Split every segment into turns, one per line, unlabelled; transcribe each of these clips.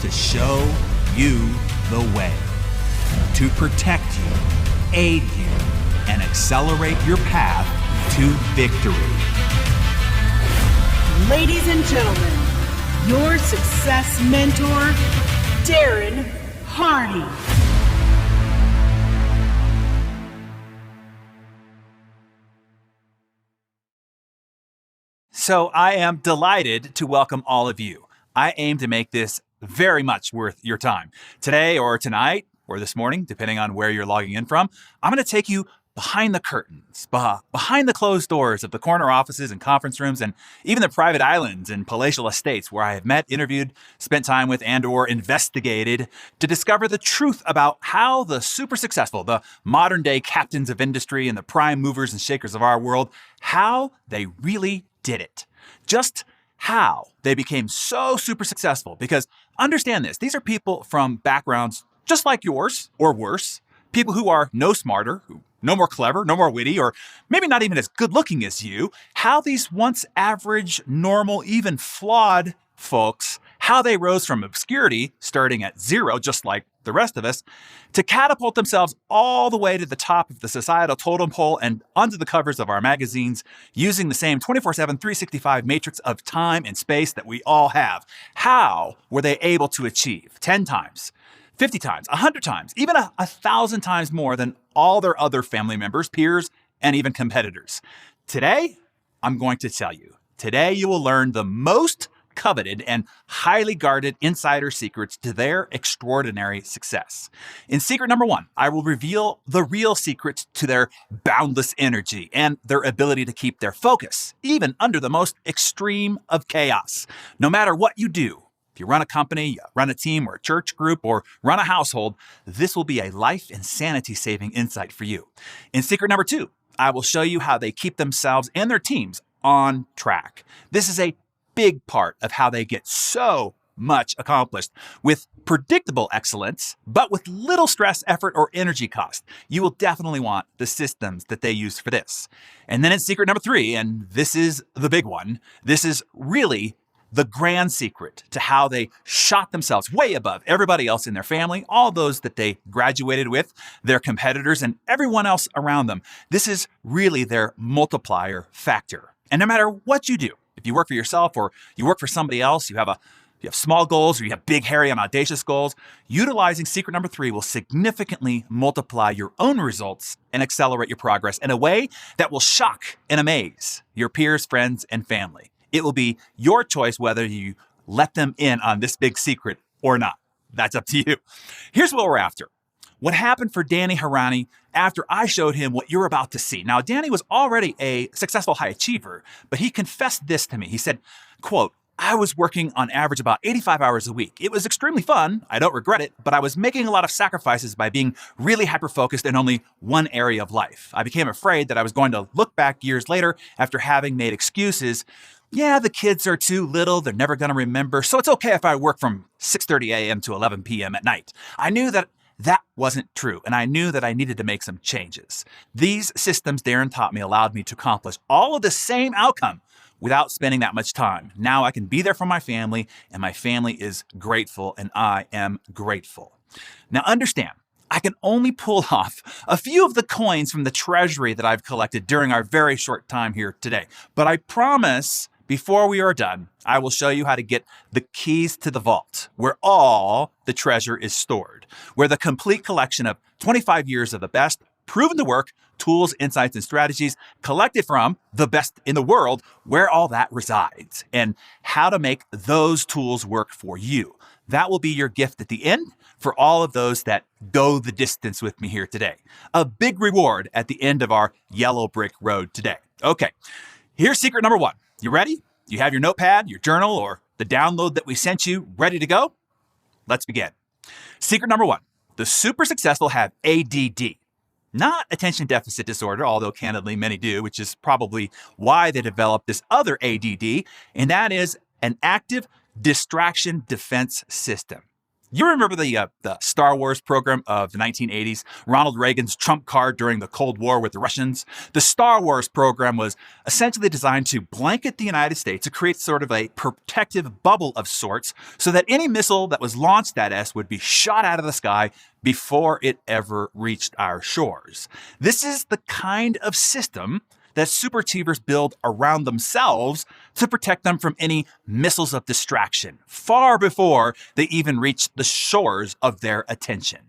to show you the way, to protect you, aid you, and accelerate your path to victory.
Ladies and gentlemen, your success mentor, Darren Hardy.
So I am delighted to welcome all of you. I aim to make this very much worth your time. Today or tonight or this morning, depending on where you're logging in from, I'm going to take you behind the curtains, behind the closed doors of the corner offices and conference rooms and even the private islands and palatial estates where I have met, interviewed, spent time with, and or investigated to discover the truth about how the super successful, the modern day captains of industry and the prime movers and shakers of our world, how they really did it. Just how they became so super successful. Because understand this, these are people from backgrounds just like yours or worse, people who are no smarter, who no more clever, no more witty, or maybe not even as good looking as you. How these once average, normal, even flawed folks, how they rose from obscurity, starting at zero, just like the rest of us, to catapult themselves all the way to the top of the societal totem pole and onto the covers of our magazines using the same 24/7, 365 matrix of time and space that we all have. How were they able to achieve 10 times, 50 times, 100 times, even 1,000 times more than all their other family members, peers, and even competitors? Today, I'm going to tell you. Today, you will learn the most coveted and highly guarded insider secrets to their extraordinary success. In secret number 1, I will reveal the real secrets to their boundless energy and their ability to keep their focus, even under the most extreme of chaos. No matter what you do, if you run a company, you run a team or a church group, or run a household, this will be a life and sanity-saving insight for you. In secret number 2, I will show you how they keep themselves and their teams on track. This is a big part of how they get so much accomplished with predictable excellence, but with little stress, effort, or energy cost. You will definitely want the systems that they use for this. And then in secret number 3, and this is the big one, this is really the grand secret to how they shot themselves way above everybody else in their family, all those that they graduated with, their competitors, and everyone else around them. This is really their multiplier factor. And no matter what you do, if you work for yourself or you work for somebody else, you have small goals or you have big, hairy, and audacious goals, utilizing secret number 3 will significantly multiply your own results and accelerate your progress in a way that will shock and amaze your peers, friends, and family. It will be your choice whether you let them in on this big secret or not. That's up to you. Here's what we're after. What happened for Danny Harani after I showed him what you're about to see. Now, Danny was already a successful high achiever, but he confessed this to me. He said, quote, "I was working on average about 85 hours a week. It was extremely fun. I don't regret it, but I was making a lot of sacrifices by being really hyper-focused in only one area of life. I became afraid that I was going to look back years later after having made excuses. Yeah, the kids are too little. They're never going to remember. So it's okay if I work from 6:30 a.m. to 11 p.m. at night. I knew that wasn't true, and I knew that I needed to make some changes. These systems Darren taught me allowed me to accomplish all of the same outcome without spending that much time. Now I can be there for my family, and my family is grateful, and I am grateful." Now understand, I can only pull off a few of the coins from the treasury that I've collected during our very short time here today. But I promise, before we are done, I will show you how to get the keys to the vault, where all the treasure is stored, where the complete collection of 25 years of the best, proven to work, tools, insights, and strategies collected from the best in the world, where all that resides, and how to make those tools work for you. That will be your gift at the end for all of those that go the distance with me here today. A big reward at the end of our yellow brick road today. Okay, here's secret number 1. You ready? You have your notepad, your journal, or the download that we sent you ready to go? Let's begin. Secret number 1. The super successful have ADD. Not attention deficit disorder, although candidly many do, which is probably why they developed this other ADD, and that is an active distraction defense system. You remember the Star Wars program of the 1980s, Ronald Reagan's trump card during the Cold War with the Russians? The Star Wars program was essentially designed to blanket the United States to create sort of a protective bubble of sorts so that any missile that was launched at us would be shot out of the sky before it ever reached our shores. This is the kind of system that super achievers build around themselves to protect them from any missiles of distraction, far before they even reach the shores of their attention.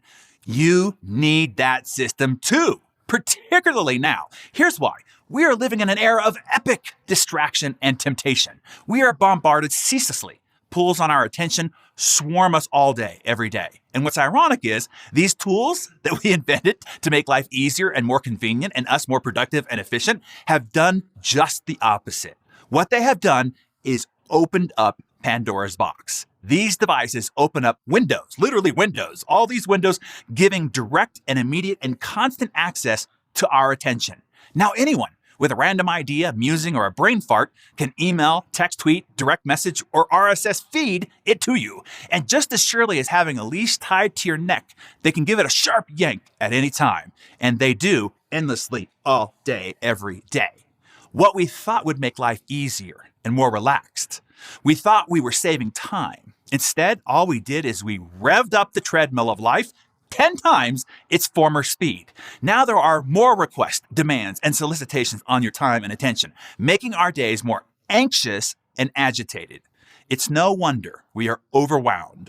You need that system too, particularly now. Here's why. We are living in an era of epic distraction and temptation. We are bombarded ceaselessly. Pulls on our attention swarm us all day, every day. And what's ironic is these tools that we invented to make life easier and more convenient and us more productive and efficient have done just the opposite. What they have done is opened up Pandora's box. These devices open up windows, literally windows, all these windows giving direct and immediate and constant access to our attention. Now anyone with a random idea, musing, or a brain fart can email, text, tweet, direct message, or RSS feed it to you. And just as surely as having a leash tied to your neck, they can give it a sharp yank at any time. And they do endlessly all day, every day. What we thought would make life easier and more relaxed. We thought we were saving time. Instead, all we did is we revved up the treadmill of life 10 times its former speed. Now there are more requests, demands, and solicitations on your time and attention, making our days more anxious and agitated. It's no wonder we are overwhelmed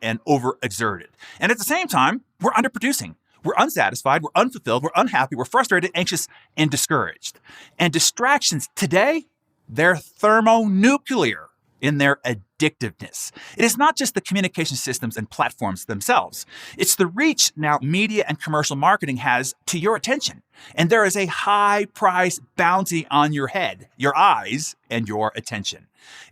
and overexerted. And at the same time, we're underproducing. We're unsatisfied, we're unfulfilled, we're unhappy, we're frustrated, anxious, and discouraged. And distractions today, they're thermonuclear in their addictiveness. It is not just the communication systems and platforms themselves. It's the reach now media and commercial marketing has to your attention. And there is a high price bounty on your head, your eyes, and your attention.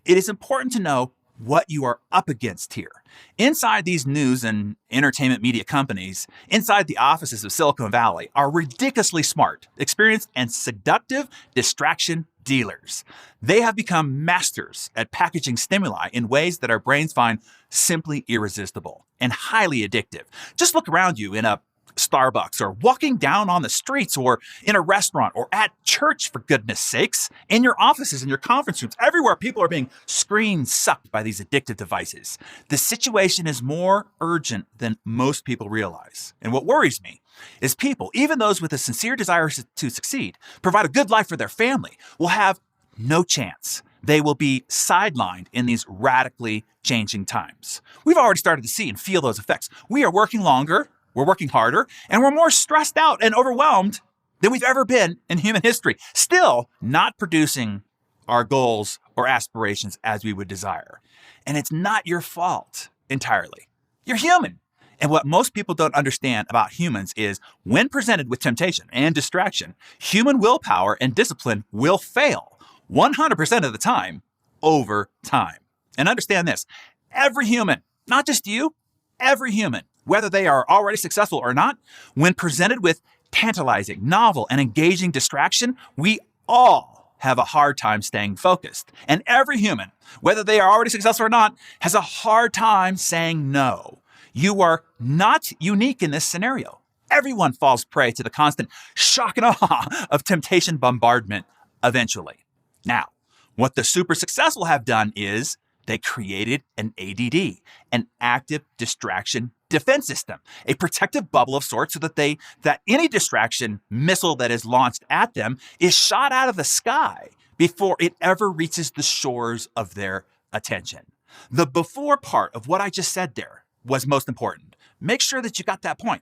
It is important to know what you are up against here. Inside these news and entertainment media companies, inside the offices of Silicon Valley, are ridiculously smart, experienced, and seductive distraction dealers. They have become masters at packaging stimuli in ways that our brains find simply irresistible and highly addictive. Just look around you in a Starbucks or walking down on the streets or in a restaurant or at church, for goodness sakes, in your offices, in your conference rooms, everywhere people are being screen sucked by these addictive devices. The situation is more urgent than most people realize. And what worries me is people, even those with a sincere desire to succeed, provide a good life for their family, will have no chance. They will be sidelined in these radically changing times. We've already started to see and feel those effects. We are working longer, we're working harder, and we're more stressed out and overwhelmed than we've ever been in human history. Still not producing our goals or aspirations as we would desire. And it's not your fault entirely. You're human. And what most people don't understand about humans is when presented with temptation and distraction, human willpower and discipline will fail 100% of the time over time. And understand this, every human, not just you, every human, whether they are already successful or not, when presented with tantalizing, novel, and engaging distraction, we all have a hard time staying focused. And every human, whether they are already successful or not, has a hard time saying no. You are not unique in this scenario. Everyone falls prey to the constant shock and awe of temptation bombardment eventually. Now, what the super successful have done is they created an ADD, an active distraction defense system, a protective bubble of sorts so that any distraction missile that is launched at them is shot out of the sky before it ever reaches the shores of their attention. The before part of what I just said there was most important. Make sure that you got that point.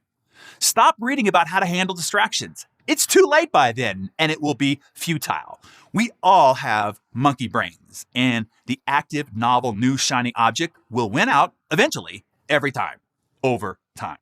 Stop reading about how to handle distractions. It's too late by then, and it will be futile. We all have monkey brains, and the active, novel, new, shiny object will win out eventually, every time, over time.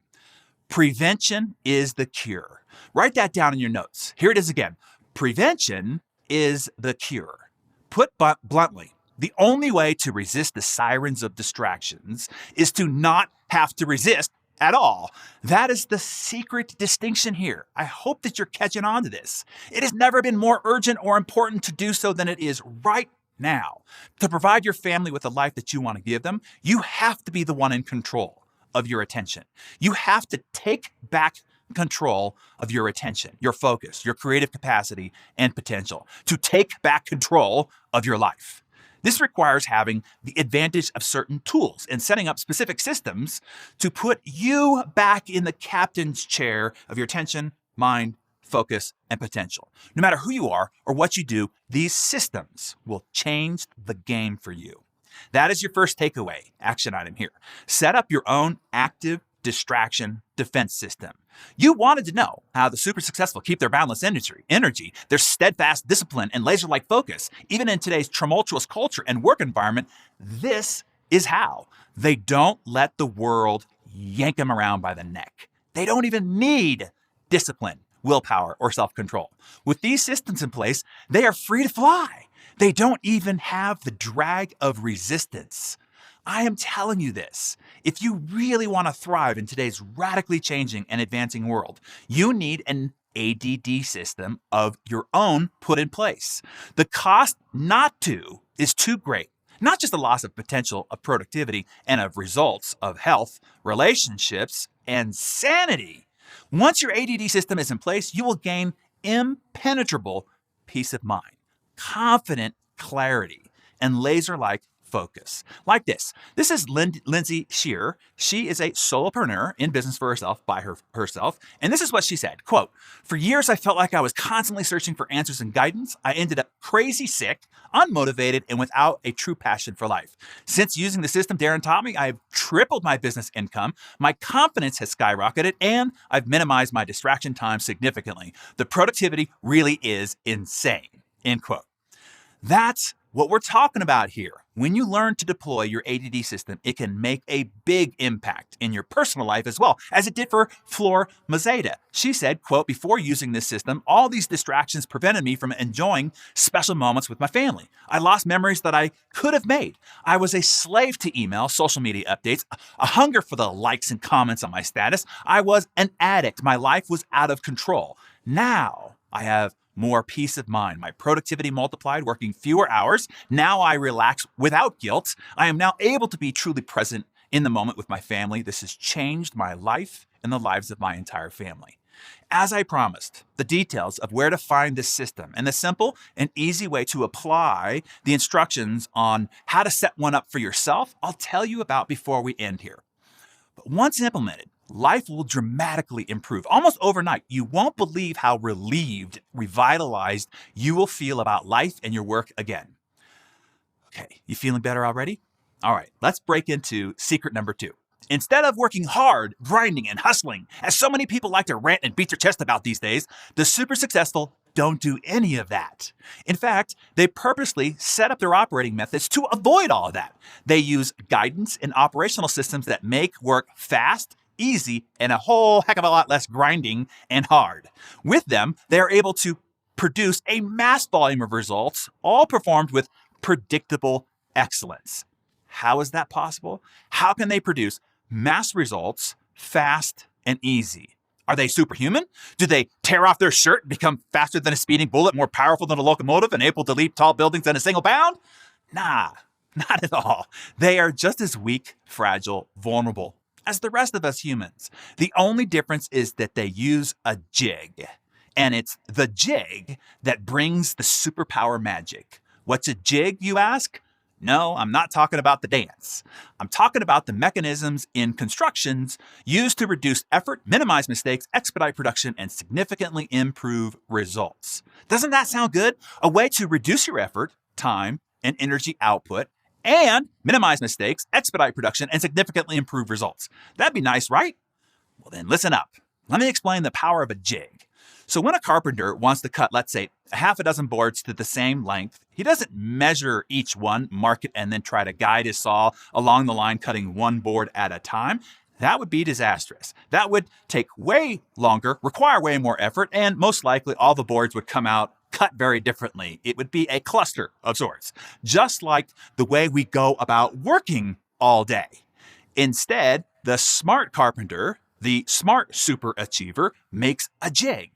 Prevention is the cure. Write that down in your notes. Here it is again. Prevention is the cure. Put bluntly, the only way to resist the sirens of distractions is to not have to resist at all. That is the secret distinction here. I hope that you're catching on to this. It has never been more urgent or important to do so than it is right Now, to provide your family with the life that you want to give them, you have to be the one in control of your attention. You have to take back control of your attention, your focus, your creative capacity and potential, to take back control of your life. This requires having the advantage of certain tools and setting up specific systems to put you back in the captain's chair of your attention, mind, focus, and potential. No matter who you are or what you do, these systems will change the game for you. That is your first takeaway action item here. Set up your own active distraction defense system. You wanted to know how the super successful keep their boundless energy, their steadfast discipline, and laser-like focus, even in today's tumultuous culture and work environment. This is how. They don't let the world yank them around by the neck. They don't even need discipline, willpower, or self-control. With these systems in place, they are free to fly. They don't even have the drag of resistance. I am telling you this. If you really want to thrive in today's radically changing and advancing world, you need an ADD system of your own put in place. The cost not to is too great. Not just the loss of potential of productivity and of results of health, relationships, and sanity. Once your ADD system is in place, you will gain impenetrable peace of mind, confident clarity, and laser-like focus. Like this. This is Lindsay Shearer. She is a solopreneur in business for herself by herself. And this is what she said, quote, "For years, I felt like I was constantly searching for answers and guidance. I ended up crazy sick, unmotivated, and without a true passion for life. Since using the system Darren taught me, I've tripled my business income. My confidence has skyrocketed, and I've minimized my distraction time significantly. The productivity really is insane," end quote. That's what we're talking about here. When you learn to deploy your ADD system, it can make a big impact in your personal life as well, as it did for Flor Mazeda. She said, quote, "Before using this system, all these distractions prevented me from enjoying special moments with my family. I lost memories that I could have made. I was a slave to email, social media updates, a hunger for the likes and comments on my status. I was an addict. My life was out of control. Now I have more peace of mind. My productivity multiplied, working fewer hours. Now I relax without guilt. I am now able to be truly present in the moment with my family. This has changed my life and the lives of my entire family." As I promised, the details of where to find this system and the simple and easy way to apply the instructions on how to set one up for yourself, I'll tell you about before we end here. But once implemented, life will dramatically improve. Almost overnight, you won't believe how relieved, revitalized you will feel about life and your work again. Okay, you feeling better already? All right, let's break into secret number 2. Instead of working hard, grinding, and hustling, as so many people like to rant and beat their chest about these days, the super successful don't do any of that. In fact, they purposely set up their operating methods to avoid all of that. They use guidance and operational systems that make work fast, easy, and a whole heck of a lot less grinding and hard. With them, they are able to produce a mass volume of results, all performed with predictable excellence. How is that possible? How can they produce mass results fast and easy? Are they superhuman? Do they tear off their shirt and become faster than a speeding bullet, more powerful than a locomotive, and able to leap tall buildings in a single bound? Nah, not at all. They are just as weak, fragile, vulnerable as the rest of us humans. The only difference is that they use a jig. And it's the jig that brings the superpower magic. What's a jig, you ask? No, I'm not talking about the dance. I'm talking about the mechanisms in constructions used to reduce effort, minimize mistakes, expedite production, and significantly improve results. Doesn't that sound good? A way to reduce your effort, time, and energy output, and minimize mistakes, expedite production, and significantly improve results. That'd be nice, right? Well, then listen up. Let me explain the power of a jig. So when a carpenter wants to cut, let's say, a half a dozen boards to the same length, he doesn't measure each one, mark it, and then try to guide his saw along the line, cutting one board at a time. That would be disastrous. That would take way longer, require way more effort, and most likely all the boards would come out cut very differently. It would be a cluster of sorts, just like the way we go about working all day. Instead, the smart carpenter, the smart super achiever, makes a jig.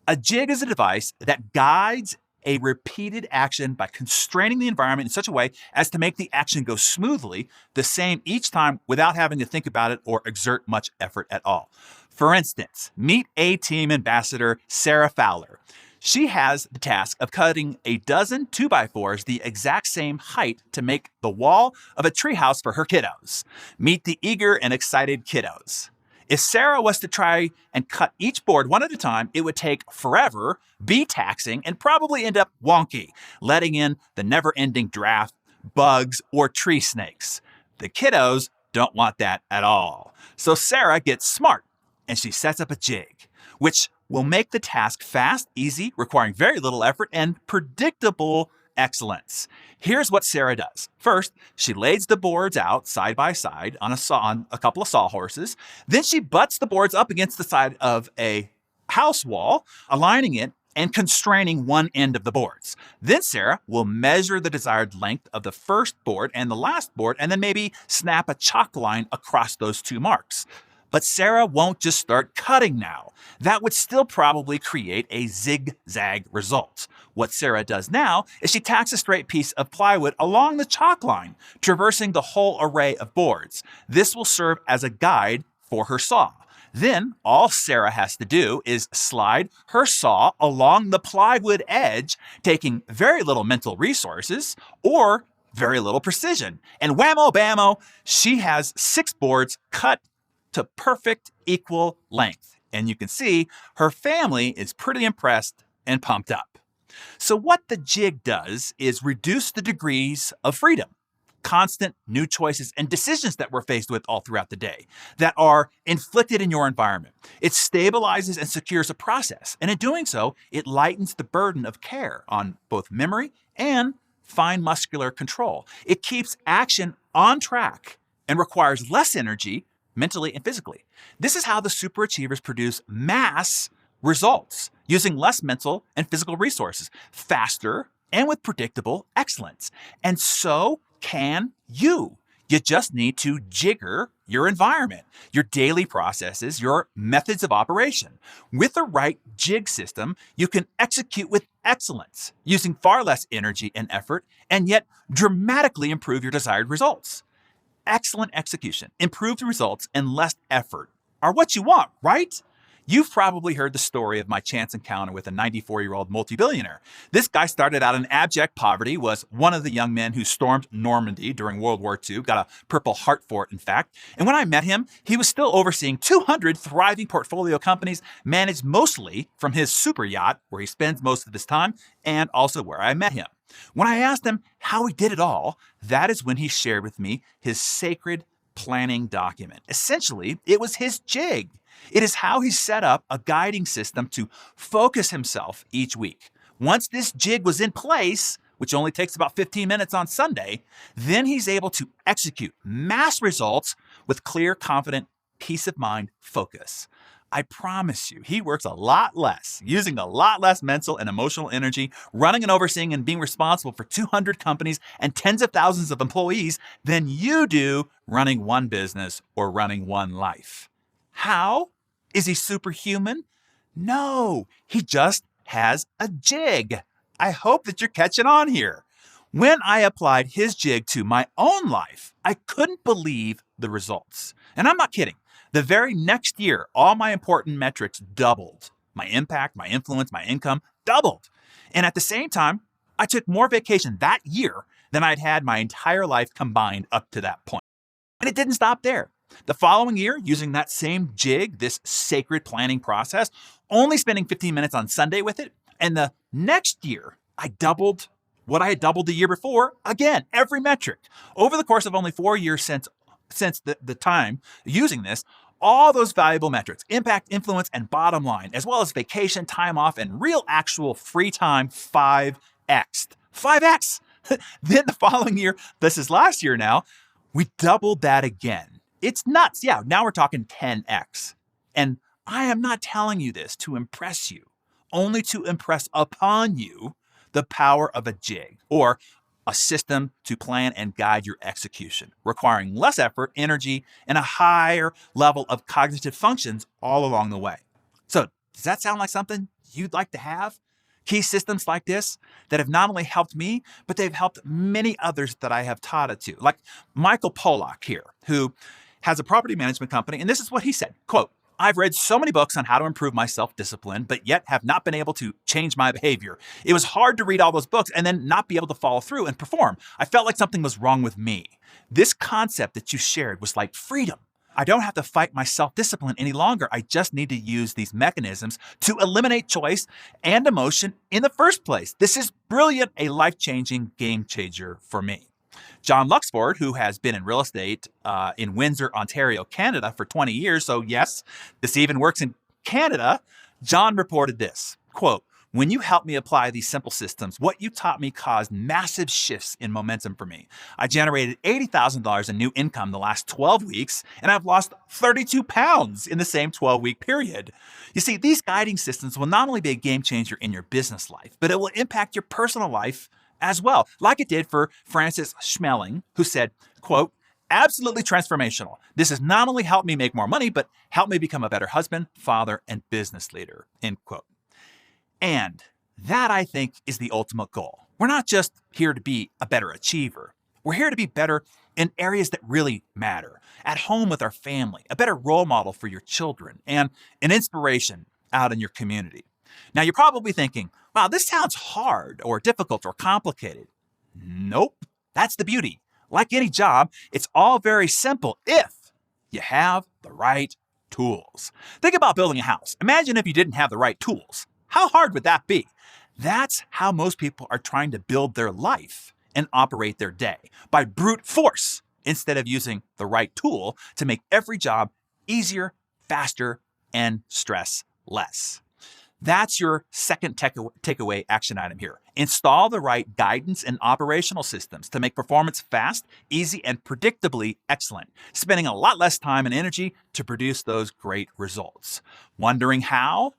A jig is a device that guides a repeated action by constraining the environment in such a way as to make the action go smoothly, the same each time without having to think about it or exert much effort at all. For instance, meet A-Team ambassador Sarah Fowler. She has the task of cutting a dozen 2x4s the exact same height to make the wall of a treehouse for her kiddos. Meet the eager and excited kiddos. If Sarah was to try and cut each board one at a time, it would take forever, be taxing, and probably end up wonky, letting in the never-ending draft, bugs, or tree snakes. The kiddos don't want that at all. So Sarah gets smart, and she sets up a jig, which will make the task fast, easy, requiring very little effort, and predictable excellence. Here's what Sarah does. First, she lays the boards out side by side on a couple of sawhorses. Then she butts the boards up against the side of a house wall, aligning it and constraining one end of the boards. Then Sarah will measure the desired length of the first board and the last board, and then maybe snap a chalk line across those two marks. But Sarah won't just start cutting now. That would still probably create a zigzag result. What Sarah does now is she tacks a straight piece of plywood along the chalk line, traversing the whole array of boards. This will serve as a guide for her saw. Then all Sarah has to do is slide her saw along the plywood edge, taking very little mental resources or very little precision. And whammo bammo, she has 6 boards cut to perfect equal length. And you can see her family is pretty impressed and pumped up. So what the jig does is reduce the degrees of freedom, constant new choices and decisions that we're faced with all throughout the day that are inflicted in your environment. It stabilizes and secures a process. And in doing so, it lightens the burden of care on both memory and fine muscular control. It keeps action on track and requires less energy mentally and physically. This is how the superachievers produce mass results using less mental and physical resources, faster and with predictable excellence. And so can you. You just need to jigger your environment, your daily processes, your methods of operation. With the right jig system, you can execute with excellence, using far less energy and effort, and yet dramatically improve your desired results. Excellent execution, improved results, and less effort are what you want, right? You've probably heard the story of my chance encounter with a 94-year-old multi-billionaire. This guy started out in abject poverty, was one of the young men who stormed Normandy during World War II, got a Purple Heart for it, in fact. And when I met him, he was still overseeing 200 thriving portfolio companies managed mostly from his super yacht, where he spends most of his time, and also where I met him. When I asked him how he did it all, that is when he shared with me his sacred planning document. Essentially, it was his jig. It is how he set up a guiding system to focus himself each week. Once this jig was in place, which only takes about 15 minutes on Sunday, then he's able to execute mass results with clear, confident, peace of mind focus. I promise you, he works a lot less, using a lot less mental and emotional energy, running and overseeing and being responsible for 200 companies and tens of thousands of employees than you do running one business or running one life. How? Is he superhuman? No, he just has a jig. I hope that you're catching on here. When I applied his jig to my own life, I couldn't believe the results. And I'm not kidding. The very next year, all my important metrics doubled. My impact, my influence, my income doubled. And at the same time, I took more vacation that year than I'd had my entire life combined up to that point. And it didn't stop there. The following year, using that same jig, this sacred planning process, only spending 15 minutes on Sunday with it. And the next year, I doubled what I had doubled the year before. Again, every metric. Over the course of only 4 years since the time using this, all those valuable metrics, impact, influence, and bottom line, as well as vacation, time off, and real actual free time, 5x'd. 5x! Then the following year, this is last year now, we doubled that again. It's nuts. Yeah, now we're talking 10x. And I am not telling you this to impress you, only to impress upon you the power of a jig, or a system to plan and guide your execution, requiring less effort, energy, and a higher level of cognitive functions all along the way. So, does that sound like something you'd like to have? Key systems like this that have not only helped me, but they've helped many others that I have taught it to, like Michael Pollock here, who has a property management company. And this is what he said, quote, "I've read so many books on how to improve my self-discipline, but yet have not been able to change my behavior. It was hard to read all those books and then not be able to follow through and perform. I felt like something was wrong with me. This concept that you shared was like freedom. I don't have to fight my self-discipline any longer. I just need to use these mechanisms to eliminate choice and emotion in the first place. This is brilliant, a life-changing game changer for me." John Luxford, who has been in real estate in Windsor, Ontario, Canada for 20 years, so yes, this even works in Canada, John reported this, quote, "When you helped me apply these simple systems, what you taught me caused massive shifts in momentum for me. I generated $80,000 in new income the last 12 weeks, and I've lost 32 pounds in the same 12-week period." You see, these guiding systems will not only be a game changer in your business life, but it will impact your personal life as well, like it did for Francis Schmeling, who said, quote, "Absolutely transformational. This has not only helped me make more money, but helped me become a better husband, father, and business leader," end quote. And that, I think, is the ultimate goal. We're not just here to be a better achiever. We're here to be better in areas that really matter. At home with our family, a better role model for your children, and an inspiration out in your community. Now, you're probably thinking, wow, this sounds hard or difficult or complicated. Nope. That's the beauty. Like any job, it's all very simple if you have the right tools. Think about building a house. Imagine if you didn't have the right tools. How hard would that be? That's how most people are trying to build their life and operate their day, by brute force, instead of using the right tool to make every job easier, faster, and stress less. That's your second takeaway action item here. Install the right guidance and operational systems to make performance fast, easy, and predictably excellent, spending a lot less time and energy to produce those great results. Wondering how?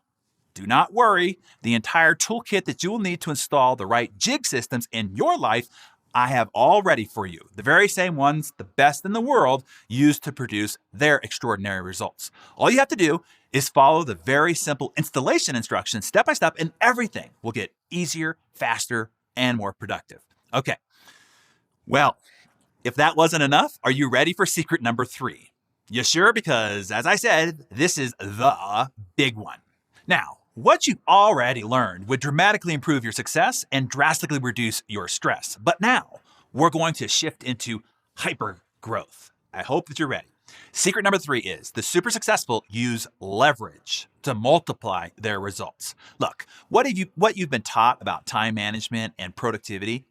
Do not worry. The entire toolkit that you will need to install the right jig systems in your life, I have all ready for you. The very same ones the best in the world use to produce their extraordinary results. All you have to do is follow the very simple installation instructions step by step, and everything will get easier, faster, and more productive. Okay. Well, if that wasn't enough, are you ready for secret number 3? You sure? Because as I said, this is the big one. Now, what you've already learned would dramatically improve your success and drastically reduce your stress. But now we're going to shift into hyper growth. I hope that you're ready. Secret number 3 is the super successful use leverage to multiply their results. Look, what you've been taught about time management and productivity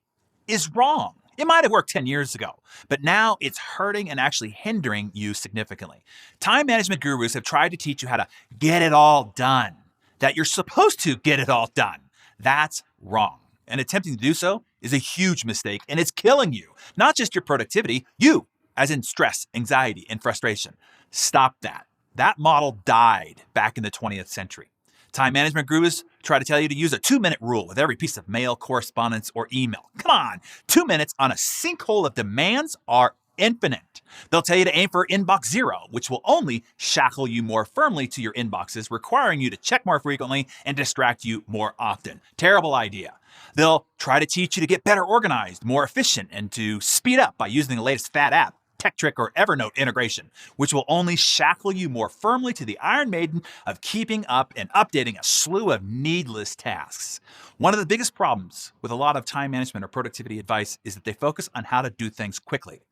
is wrong. It might have worked 10 years ago, but now it's hurting and actually hindering you significantly. Time management gurus have tried to teach you how to get it all done, that you're supposed to get it all done. That's wrong. And attempting to do so is a huge mistake, and it's killing you. Not just your productivity, you, as in stress, anxiety, and frustration. Stop that. That model died back in the 20th century. Time management gurus try to tell you to use a 2-minute rule with every piece of mail, correspondence, or email. Come on, 2 minutes on a sinkhole of demands are infinite. They'll tell you to aim for inbox 0, which will only shackle you more firmly to your inboxes, requiring you to check more frequently and distract you more often. Terrible idea. They'll try to teach you to get better organized, more efficient, and to speed up by using the latest fad app, TechTrick, or Evernote integration, which will only shackle you more firmly to the Iron Maiden of keeping up and updating a slew of needless tasks. One of the biggest problems with a lot of time management or productivity advice is that they focus on how to do things quickly.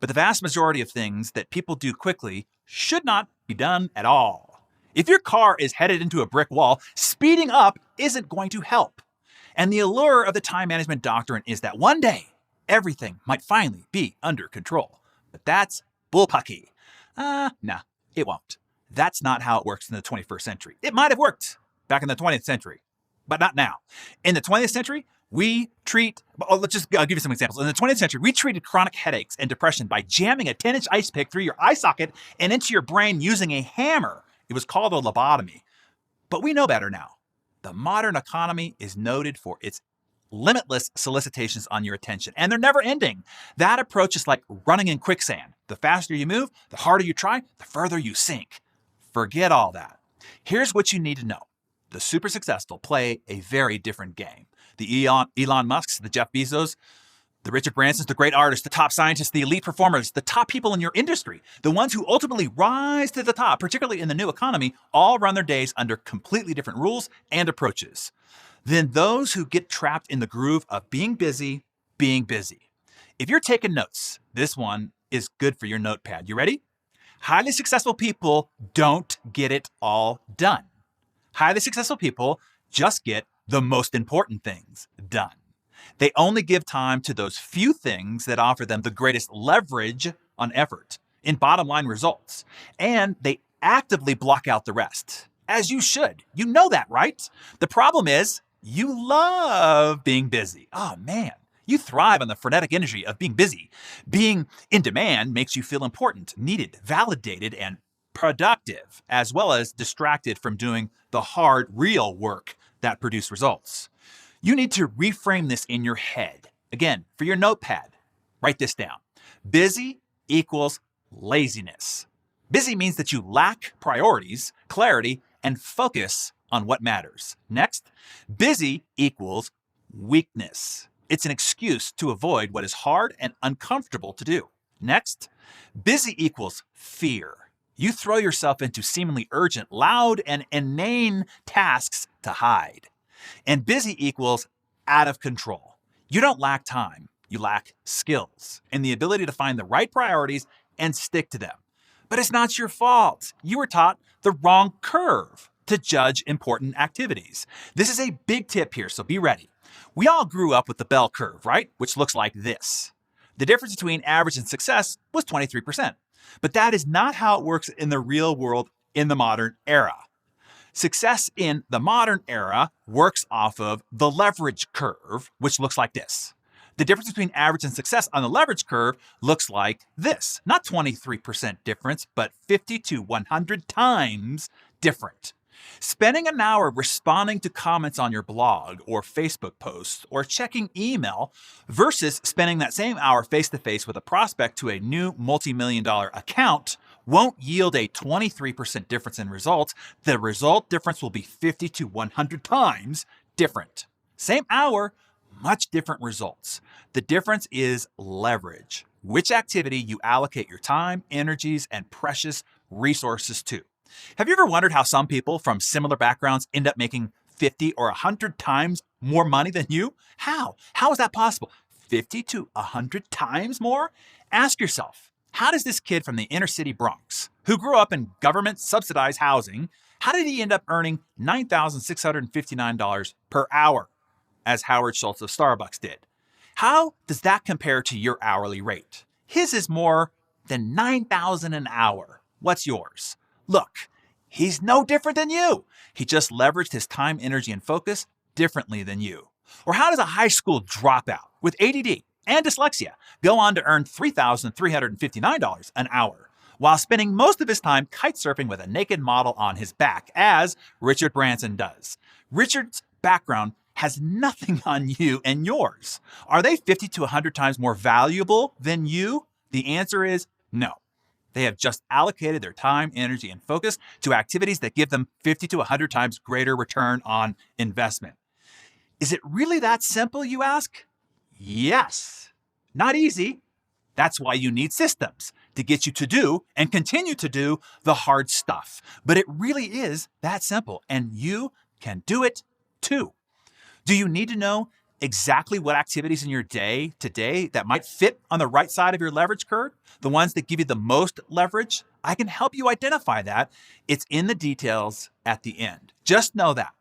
But the vast majority of things that people do quickly should not be done at all. If your car is headed into a brick wall, speeding up isn't going to help. And the allure of the time management doctrine is that one day, everything might finally be under control. But that's bullpucky. Nah, it won't. That's not how it works in the 21st century. It might have worked back in the 20th century, but not now. In the 20th century, I'll give you some examples. In the 20th century, we treated chronic headaches and depression by jamming a 10-inch ice pick through your eye socket and into your brain using a hammer. It was called a lobotomy. But we know better now. The modern economy is noted for its limitless solicitations on your attention, and they're never ending. That approach is like running in quicksand. The faster you move, the harder you try, the further you sink. Forget all that. Here's what you need to know. the super successful, play a very different game. The Elon Musks, the Jeff Bezos, the Richard Bransons, the great artists, the top scientists, the elite performers, the top people in your industry, the ones who ultimately rise to the top, particularly in the new economy, all run their days under completely different rules and approaches than those who get trapped in the groove of being busy, being busy. If you're taking notes, this one is good for your notepad. You ready? Highly successful people don't get it all done. Highly successful people just get the most important things done. They only give time to those few things that offer them the greatest leverage on effort in bottom line results. And they actively block out the rest, as you should. You know that, right? The problem is you love being busy. Oh man, you thrive on the frenetic energy of being busy. Being in demand makes you feel important, needed, validated, and productive, as well as distracted from doing the hard, real work that produce results. You need to reframe this in your head. Again, for your notepad, write this down. Busy equals laziness. Busy means that you lack priorities, clarity, and focus on what matters. Next, busy equals weakness. It's an excuse to avoid what is hard and uncomfortable to do. Next, busy equals fear. You throw yourself into seemingly urgent, loud, and inane tasks to hide. And busy equals out of control. You don't lack time. You lack skills and the ability to find the right priorities and stick to them. But it's not your fault. You were taught the wrong curve to judge important activities. This is a big tip here, so be ready. We all grew up with the bell curve, right? Which looks like this. The difference between average and success was 23%. But that is not how it works in the real world in the modern era. Success in the modern era works off of the leverage curve, which looks like this. The difference between average and success on the leverage curve looks like this. Not 23% difference, but 50 to 100 times different. Spending an hour responding to comments on your blog or Facebook posts or checking email versus spending that same hour face-to-face with a prospect to a new multi-million-dollar account won't yield a 23% difference in results. The result difference will be 50 to 100 times different. Same hour, much different results. The difference is leverage, which activity you allocate your time, energies, and precious resources to. Have you ever wondered how some people from similar backgrounds end up making 50 or 100 times more money than you? How? How is that possible? 50 to 100 times more? Ask yourself, how does this kid from the inner city Bronx, who grew up in government-subsidized housing, how did he end up earning $9,659 per hour, as Howard Schultz of Starbucks did? How does that compare to your hourly rate? His is more than $9,000 an hour. What's yours? Look, he's no different than you. He just leveraged his time, energy, and focus differently than you. Or how does a high school dropout with ADD and dyslexia go on to earn $3,359 an hour while spending most of his time kite surfing with a naked model on his back, as Richard Branson does? Richard's background has nothing on you and yours. Are they 50 to 100 times more valuable than you? The answer is no. They have just allocated their time, energy, and focus to activities that give them 50 to 100 times greater return on investment. Is it really that simple, you ask? Yes. Not easy. That's why you need systems to get you to do and continue to do the hard stuff. But it really is that simple, and you can do it too. Do you need to know exactly what activities in your day today that might fit on the right side of your leverage curve, the ones that give you the most leverage? I can help you identify that. It's in the details at the end. Just know that.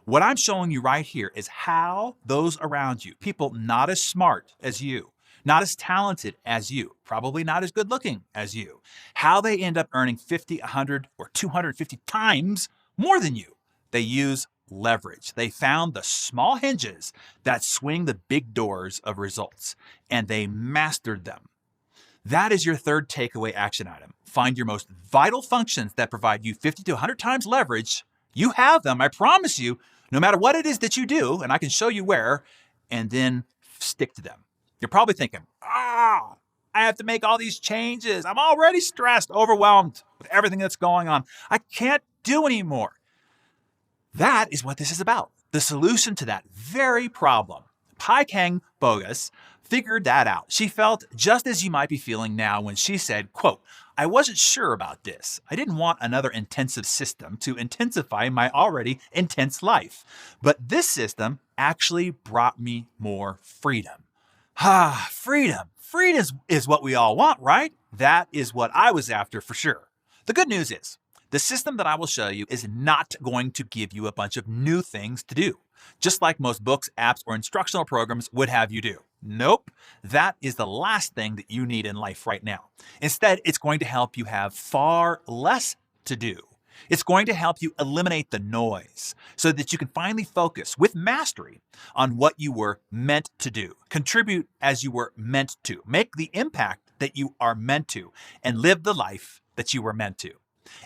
What I'm showing you right here is how those around you, people not as smart as you, not as talented as you, probably not as good looking as you, how they end up earning 50, 100, or 250 times more than you. They use leverage. They found the small hinges that swing the big doors of results, and they mastered them. That is your third takeaway action item. Find your most vital functions that provide you 50 to 100 times leverage. You have them, I promise you, no matter what it is that you do, and I can show you where, and then stick to them. You're probably thinking, I have to make all these changes. I'm already stressed, overwhelmed with everything that's going on. I can't do anymore. That is what this is about. The solution to that very problem. Pai Kang Bogus figured that out. She felt just as you might be feeling now when she said, quote, "I wasn't sure about this. I didn't want another intensive system to intensify my already intense life. But this system actually brought me more freedom." Freedom. Freedom is what we all want, right? That is what I was after for sure. The good news is, the system that I will show you is not going to give you a bunch of new things to do, just like most books, apps, or instructional programs would have you do. Nope, that is the last thing that you need in life right now. Instead, it's going to help you have far less to do. It's going to help you eliminate the noise so that you can finally focus with mastery on what you were meant to do, contribute as you were meant to, make the impact that you are meant to, and live the life that you were meant to.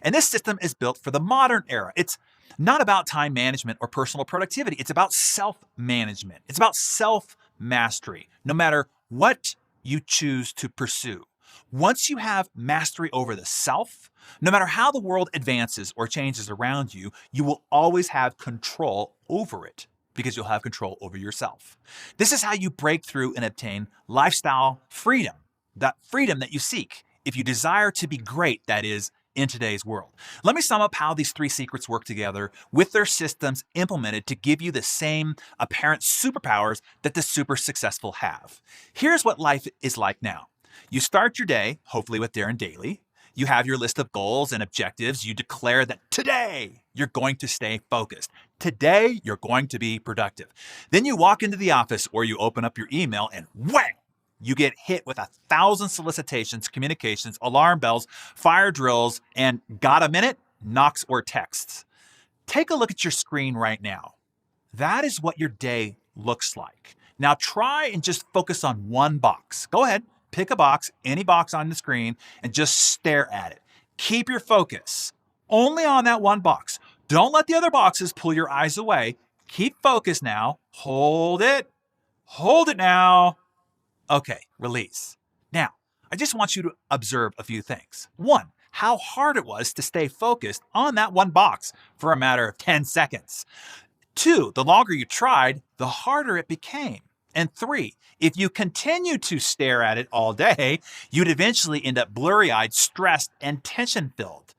And this system is built for the modern era. It's not about time management or personal productivity. It's about self-management. It's about self-mastery, no matter what you choose to pursue. Once you have mastery over the self, no matter how the world advances or changes around you, you will always have control over it because you'll have control over yourself. This is how you break through and obtain lifestyle freedom, that freedom that you seek if you desire to be great, that is, in today's world. Let me sum up how these three secrets work together with their systems implemented to give you the same apparent superpowers that the super successful have. Here's what life is like now. You start your day, hopefully with Darren Daily. You have your list of goals and objectives. You declare that today you're going to stay focused. Today you're going to be productive. Then you walk into the office or you open up your email and wham! You get hit with 1,000 solicitations, communications, alarm bells, fire drills, and got a minute? Knocks or texts. Take a look at your screen right now. That is what your day looks like. Now try and just focus on one box. Go ahead, pick a box, any box on the screen, and just stare at it. Keep your focus only on that one box. Don't let the other boxes pull your eyes away. Keep focused now. Hold it. Hold it now. Okay, release. Now, I just want you to observe a few things. One, how hard it was to stay focused on that one box for a matter of 10 seconds. Two, the longer you tried, the harder it became. And three, if you continue to stare at it all day, you'd eventually end up blurry-eyed, stressed, and tension-filled.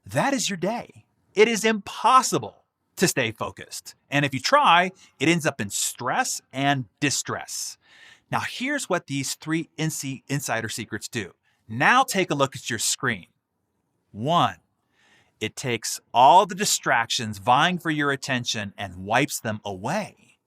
That is your day. It is impossible to stay focused. And if you try, it ends up in stress and distress. Now, here's what these three insider secrets do. Now take a look at your screen. One, it takes all the distractions vying for your attention and wipes them away.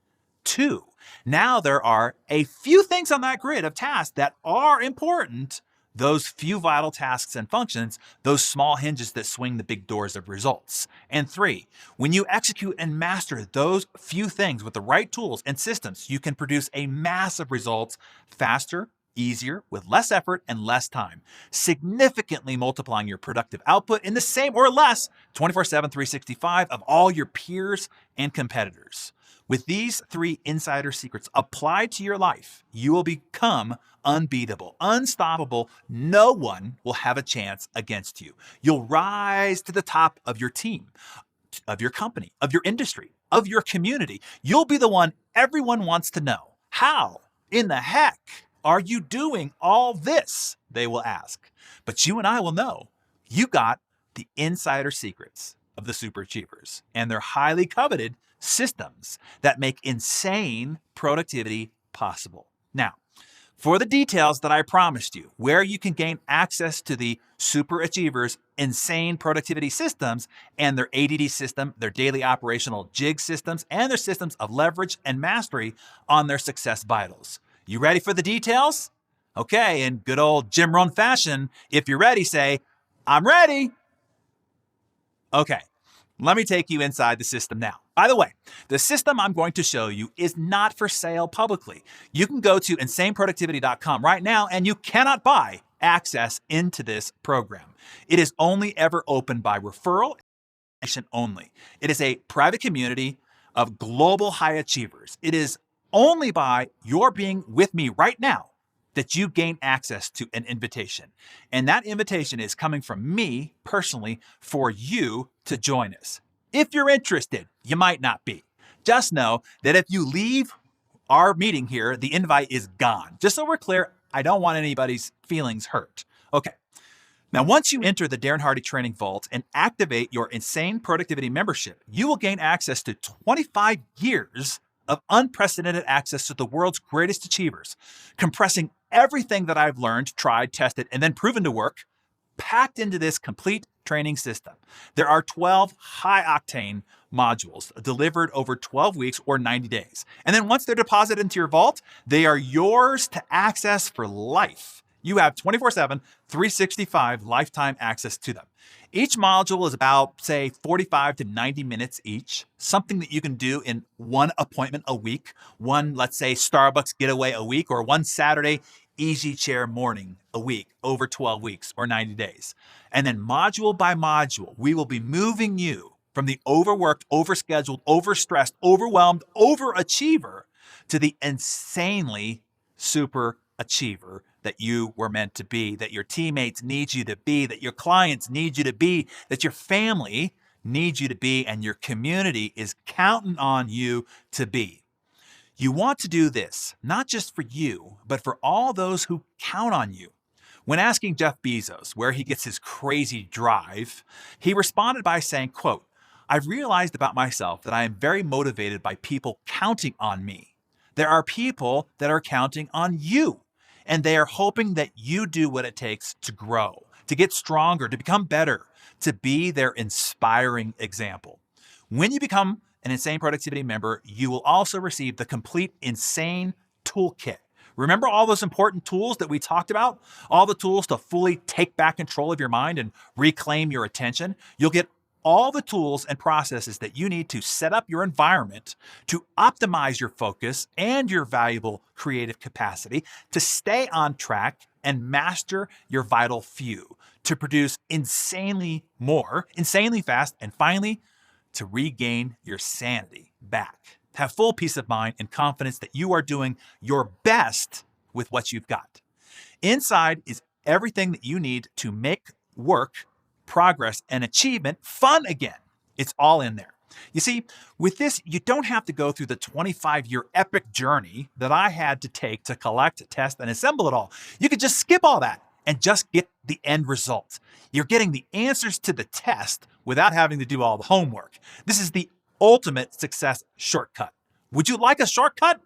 Two, now there are a few things on that grid of tasks that are important. Those few vital tasks and functions, those small hinges that swing the big doors of results. And three, when you execute and master those few things with the right tools and systems, you can produce a mass of results faster, easier, with less effort and less time, significantly multiplying your productive output in the same or less 24/7, 365 of all your peers and competitors. With these three insider secrets applied to your life, you will become unbeatable, unstoppable. No one will have a chance against you. You'll rise to the top of your team, of your company, of your industry, of your community. You'll be the one everyone wants to know. How in the heck are you doing all this? They will ask. But you and I will know you got the insider secrets of the super achievers and their highly coveted systems that make insane productivity possible. Now, for the details that I promised you, where you can gain access to the super achievers' insane productivity systems and their ADD system, their daily operational jig systems, and their systems of leverage and mastery on their success vitals. You ready for the details? Okay, in good old Jim Rohn fashion, if you're ready, say, "I'm ready." Okay, let me take you inside the system now. By the way, the system I'm going to show you is not for sale publicly. You can go to insaneproductivity.com right now and you cannot buy access into this program. It is only ever open by referral only. It is a private community of global high achievers. It is only by your being with me right now that you gain access to an invitation. And that invitation is coming from me personally for you to join us. If you're interested, you might not be. Just know that if you leave our meeting here, the invite is gone. Just so we're clear, I don't want anybody's feelings hurt. Okay. Now, once you enter the Darren Hardy Training Vault and activate your Insane Productivity membership, you will gain access to 25 years of unprecedented access to the world's greatest achievers, compressing everything that I've learned, tried, tested, and then proven to work, packed into this complete training system. There are 12 high-octane modules delivered over 12 weeks or 90 days. And then once they're deposited into your vault, they are yours to access for life. You have 24/7, 365 lifetime access to them. Each module is about, say, 45 to 90 minutes each, something that you can do in one appointment a week, one, let's say, Starbucks getaway a week, or one Saturday easy chair morning a week over 12 weeks or 90 days. And then module by module, we will be moving you from the overworked, overscheduled, overstressed, overwhelmed, overachiever to the insanely super achiever that you were meant to be, that your teammates need you to be, that your clients need you to be, that your family needs you to be, and your community is counting on you to be. You want to do this, not just for you, but for all those who count on you. When asking Jeff Bezos where he gets his crazy drive, he responded by saying, quote, "I've realized about myself that I am very motivated by people counting on me. There are people that are counting on you, and they are hoping that you do what it takes to grow, to get stronger, to become better, to be their inspiring example." When you become an Insane Productivity member, you will also receive the complete Insane Toolkit. Remember all those important tools that we talked about? All the tools to fully take back control of your mind and reclaim your attention? You'll get all the tools and processes that you need to set up your environment, to optimize your focus and your valuable creative capacity, to stay on track and master your vital few, to produce insanely more, insanely fast, and finally, to regain your sanity back. Have full peace of mind and confidence that you are doing your best with what you've got. Inside is everything that you need to make work, progress, and achievement fun again. It's all in there. You see, with this, you don't have to go through the 25-year epic journey that I had to take to collect, test, and assemble it all. You could just skip all that and just get the end result. You're getting the answers to the test without having to do all the homework. This is the ultimate success shortcut. Would you like a shortcut?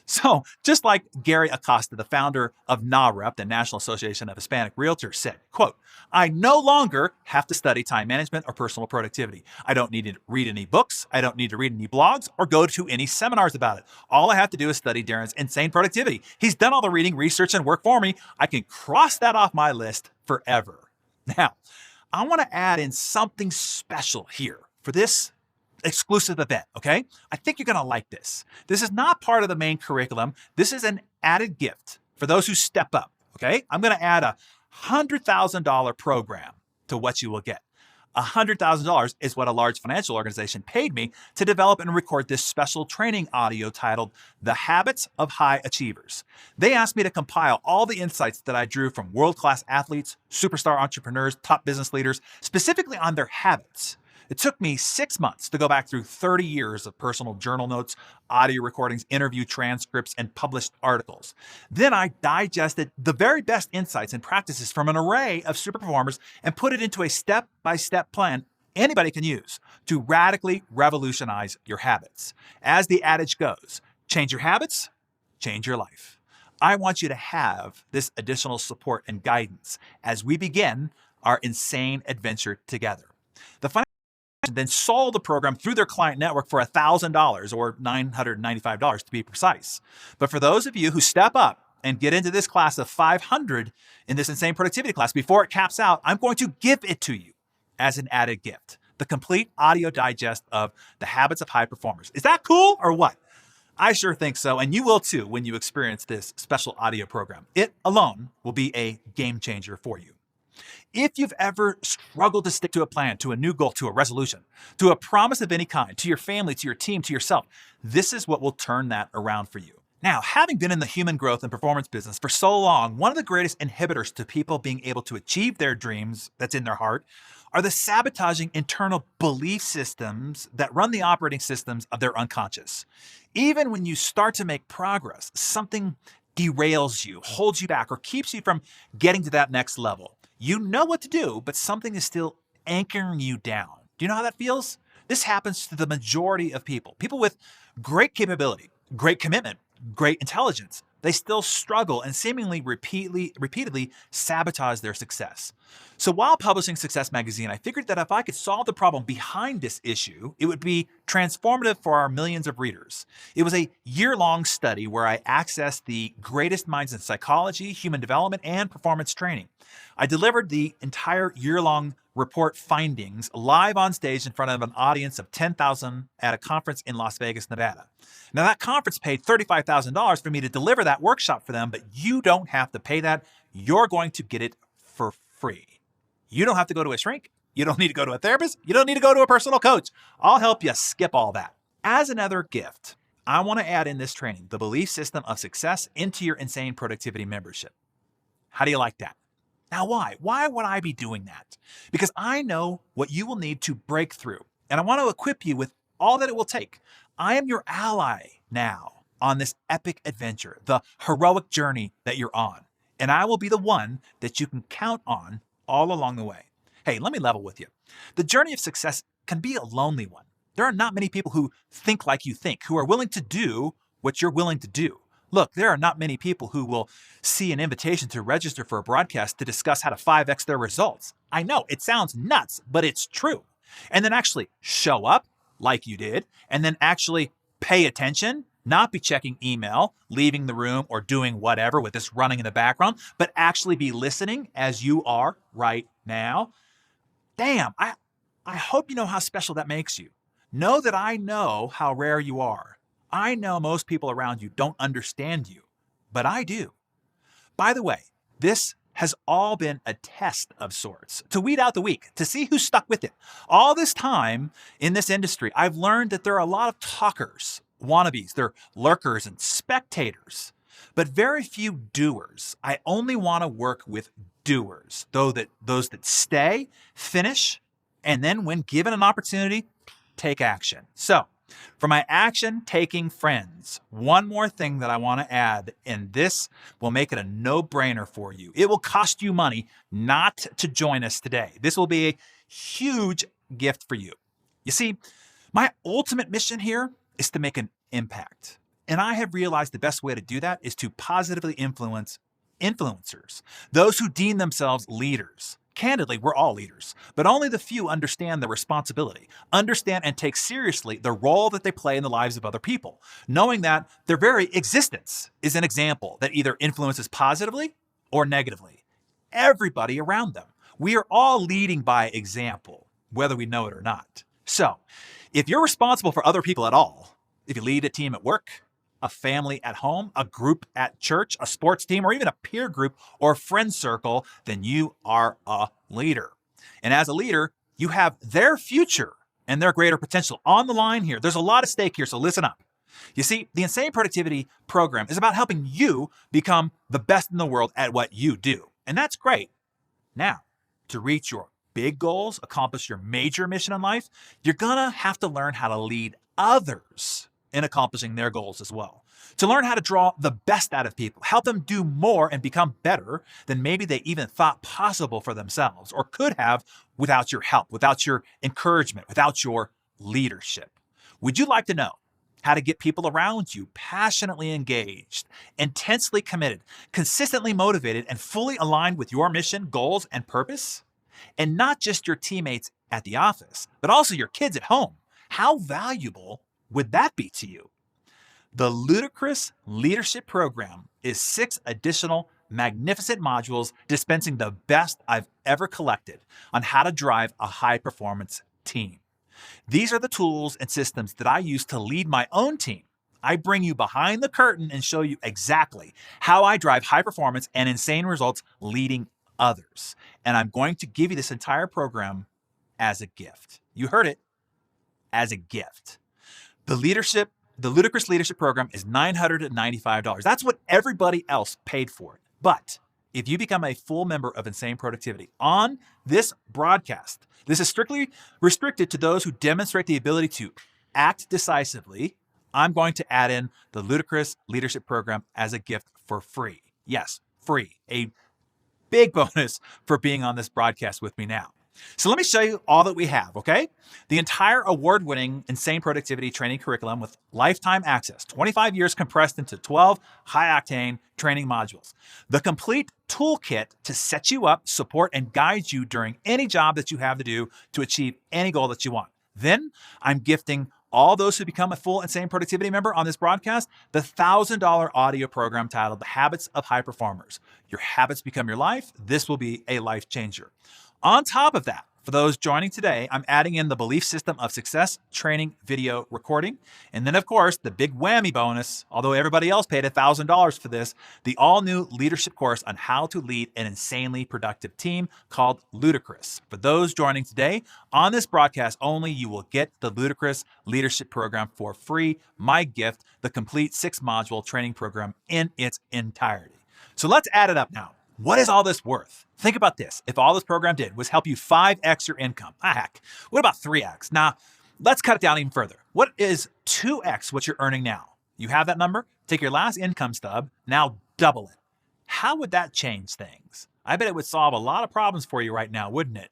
So, just like Gary Acosta, the founder of NAHREP, the National Association of Hispanic Realtors, said, quote, "I no longer have to study time management or personal productivity. I don't need to read any books. I don't need to read any blogs or go to any seminars about it. All I have to do is study Darren's Insane Productivity. He's done all the reading, research, and work for me. I can cross that off my list forever." Now, I want to add in something special here for this exclusive event, okay? I think you're going to like this. This is not part of the main curriculum. This is an added gift for those who step up, okay? I'm going to add a $100,000 program to what you will get. $100,000 is what a large financial organization paid me to develop and record this special training audio titled The Habits of High Achievers. They asked me to compile all the insights that I drew from world-class athletes, superstar entrepreneurs, top business leaders, specifically on their habits. It took me 6 months to go back through 30 years of personal journal notes, audio recordings, interview transcripts, and published articles. Then I digested the very best insights and practices from an array of super performers and put it into a step-by-step plan anybody can use to radically revolutionize your habits. As the adage goes, change your habits, change your life. I want you to have this additional support and guidance as we begin our insane adventure together. The then sold the program through their client network for $1,000 or $995 to be precise. But for those of you who step up and get into this class of 500 in this Insane Productivity class, before it caps out, I'm going to give it to you as an added gift, the complete audio digest of The Habits of High Performers. Is that cool or what? I sure think so, and you will too when you experience this special audio program. It alone will be a game changer for you. If you've ever struggled to stick to a plan, to a new goal, to a resolution, to a promise of any kind, to your family, to your team, to yourself, this is what will turn that around for you. Now, having been in the human growth and performance business for so long, one of the greatest inhibitors to people being able to achieve their dreams that's in their heart are the sabotaging internal belief systems that run the operating systems of their unconscious. Even when you start to make progress, something derails you, holds you back, or keeps you from getting to that next level. You know what to do, but something is still anchoring you down. Do you know how that feels? This happens to the majority of people. People with great capability, great commitment, great intelligence. They still struggle and seemingly repeatedly sabotage their success. So while publishing Success Magazine, I figured that if I could solve the problem behind this issue, it would be transformative for our millions of readers. It was a year-long study where I accessed the greatest minds in psychology, human development, and performance training. I delivered the entire year-long report findings live on stage in front of an audience of 10,000 at a conference in Las Vegas, Nevada. Now, that conference paid $35,000 for me to deliver that workshop for them, but you don't have to pay that. You're going to get it for free. You don't have to go to a shrink. You don't need to go to a therapist. You don't need to go to a personal coach. I'll help you skip all that. As another gift, I want to add in this training the belief system of success into your Insane Productivity membership. How do you like that? Now, why? Why would I be doing that? Because I know what you will need to break through, and I want to equip you with all that it will take. I am your ally now on this epic adventure, the heroic journey that you're on, and I will be the one that you can count on all along the way. Hey, let me level with you. The journey of success can be a lonely one. There are not many people who think like you think, who are willing to do what you're willing to do. Look, there are not many people who will see an invitation to register for a broadcast to discuss how to 5x their results. I know, it sounds nuts, but it's true. And then actually show up like you did, and then actually pay attention, not be checking email, leaving the room, or doing whatever with this running in the background, but actually be listening as you are right now. Damn, I hope you know how special that makes you. Know that I know how rare you are. I know most people around you don't understand you, but I do. By the way, this has all been a test of sorts to weed out the weak, to see who stuck with it. All this time in this industry, I've learned that there are a lot of talkers, wannabes, they're lurkers and spectators, but very few doers. I only want to work with doers, those that stay, finish, and then when given an opportunity, take action. So, for my action-taking friends, one more thing that I want to add, and this will make it a no-brainer for you. It will cost you money not to join us today. This will be a huge gift for you. You see, my ultimate mission here is to make an impact. And I have realized the best way to do that is to positively influence influencers, those who deem themselves leaders. Candidly, we're all leaders, but only the few understand the responsibility, understand and take seriously the role that they play in the lives of other people, knowing that their very existence is an example that either influences positively or negatively everybody around them. We are all leading by example, whether we know it or not. So, if you're responsible for other people at all, if you lead a team at work, a family at home, a group at church, a sports team, or even a peer group or friend circle, then you are a leader. And as a leader, you have their future and their greater potential on the line here. There's a lot at stake here, so listen up. You see, the Insane Productivity program is about helping you become the best in the world at what you do. And that's great. Now, to reach your big goals, accomplish your major mission in life, you're gonna have to learn how to lead others in accomplishing their goals as well. To learn how to draw the best out of people, help them do more and become better than maybe they even thought possible for themselves or could have without your help, without your encouragement, without your leadership. Would you like to know how to get people around you passionately engaged, intensely committed, consistently motivated, and fully aligned with your mission, goals, and purpose? And not just your teammates at the office, but also your kids at home. How valuable would that be to you? The Ludicrous Leadership Program is 6 additional magnificent modules dispensing the best I've ever collected on how to drive a high-performance team. These are the tools and systems that I use to lead my own team. I bring you behind the curtain and show you exactly how I drive high performance and insane results leading others. And I'm going to give you this entire program as a gift. You heard it, as a gift. The Leadership The Ludicrous Leadership Program is $995. That's what everybody else paid for it. But if you become a full member of Insane Productivity on this broadcast, this is strictly restricted to those who demonstrate the ability to act decisively. I'm going to add in the Ludicrous Leadership Program as a gift for free. Yes, free. A big bonus for being on this broadcast with me now. So let me show you all that we have, okay? The entire award-winning Insane Productivity training curriculum with lifetime access, 25 years compressed into 12 high-octane training modules. The complete toolkit to set you up, support, and guide you during any job that you have to do to achieve any goal that you want. Then I'm gifting all those who become a full Insane Productivity member on this broadcast the $1,000 audio program titled The Habits of High Performers. Your habits become your life. This will be a life changer. On top of that, for those joining today, I'm adding in the Belief System of Success training video recording. And then, of course, the big whammy bonus, although everybody else paid $1,000 for this, the all-new leadership course on how to lead an insanely productive team called Ludicrous. For those joining today, on this broadcast only, you will get the Ludicrous Leadership Program for free, my gift, the complete 6-module training program in its entirety. So let's add it up now. What is all this worth? Think about this. If all this program did was help you 5x your income, heck, what about 3x? Now, let's cut it down even further. What is 2x what you're earning now? You have that number? Take your last income stub, now double it. How would that change things? I bet it would solve a lot of problems for you right now, wouldn't it?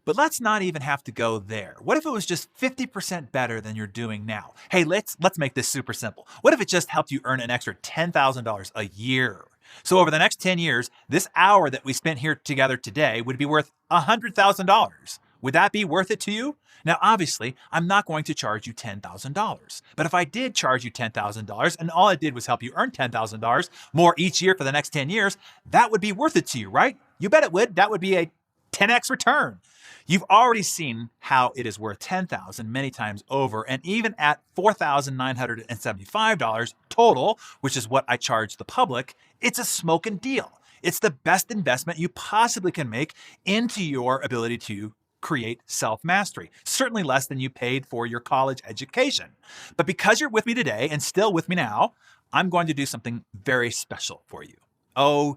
But let's not even have to go there. What if it was just 50% better than you're doing now? Hey, let's make this super simple. What if it just helped you earn an extra $10,000 a year? So over the next 10 years, this hour that we spent here together today would be worth $100,000. Would that be worth it to you? Now, obviously, I'm not going to charge you $10,000. But if I did charge you $10,000 and all I did was help you earn $10,000 more each year for the next 10 years, that would be worth it to you, right? You bet it would. That would be a 10x return. You've already seen how it is worth $10,000 many times over, and even at $4,975 total, which is what I charge the public, it's a smoking deal. It's the best investment you possibly can make into your ability to create self-mastery. Certainly less than you paid for your college education. But because you're with me today and still with me now, I'm going to do something very special for you. Oh,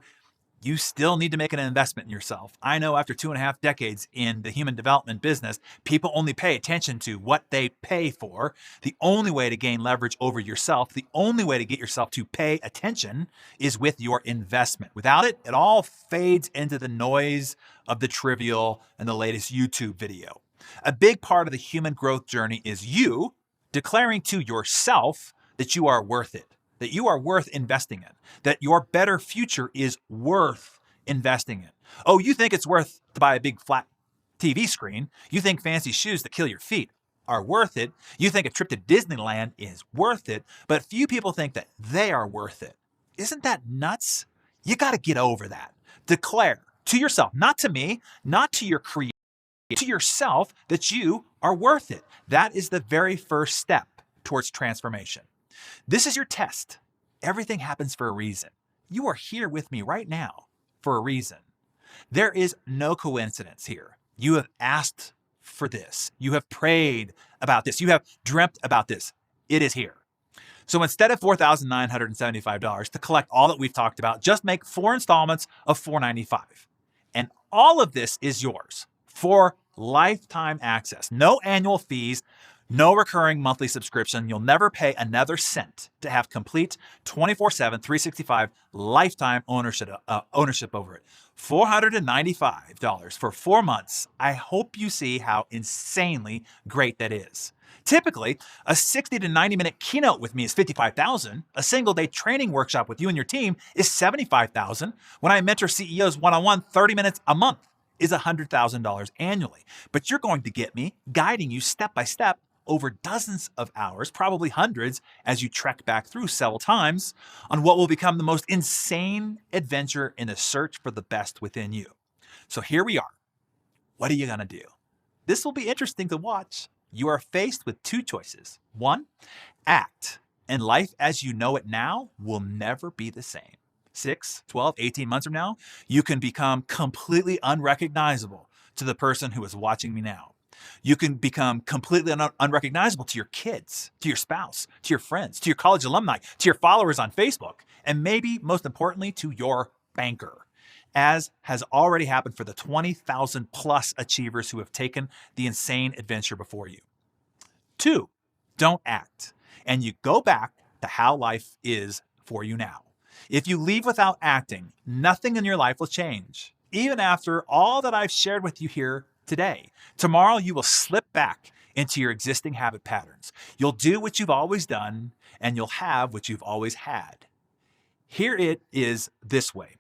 you still need to make an investment in yourself. I know after 2.5 decades in the human development business, people only pay attention to what they pay for. The only way to gain leverage over yourself, the only way to get yourself to pay attention is with your investment. Without it, it all fades into the noise of the trivial and the latest YouTube video. A big part of the human growth journey is you declaring to yourself that you are worth it, that you are worth investing in, that your better future is worth investing in. Oh, you think it's worth to buy a big flat TV screen. You think fancy shoes that kill your feet are worth it. You think a trip to Disneyland is worth it, but few people think that they are worth it. Isn't that nuts? You got to get over that. Declare to yourself, not to me, not to your creator, to yourself that you are worth it. That is the very first step towards transformation. This is your test. Everything happens for a reason. You are here with me right now for a reason. There is no coincidence here. You have asked for this. You have prayed about this. You have dreamt about this. It is here. So instead of $4,975 to collect all that we've talked about, just make 4 installments of $495. And all of this is yours for lifetime access. No annual fees, no recurring monthly subscription. You'll never pay another cent to have complete 24/7, 365 lifetime ownership over it. $495 for 4 months. I hope you see how insanely great that is. Typically, a 60 to 90 minute keynote with me is $55,000. A single day training workshop with you and your team is $75,000. When I mentor CEOs one-on-one, 30 minutes a month is $100,000 annually. But you're going to get me guiding you step by step over dozens of hours, probably hundreds, as you trek back through several times on what will become the most insane adventure in the search for the best within you. So here we are. What are you going to do? This will be interesting to watch. You are faced with 2 choices. 1, act, and life as you know it now will never be the same. 6, 12, 18 months from now, you can become completely unrecognizable to the person who is watching me now. You can become completely unrecognizable to your kids, to your spouse, to your friends, to your college alumni, to your followers on Facebook, and maybe most importantly, to your banker, as has already happened for the 20,000 plus achievers who have taken the insane adventure before you. 2, don't act. And you go back to how life is for you now. If you leave without acting, nothing in your life will change. Even after all that I've shared with you here today, tomorrow you will slip back into your existing habit patterns. You'll do what you've always done, and you'll have what you've always had. Here it is this way.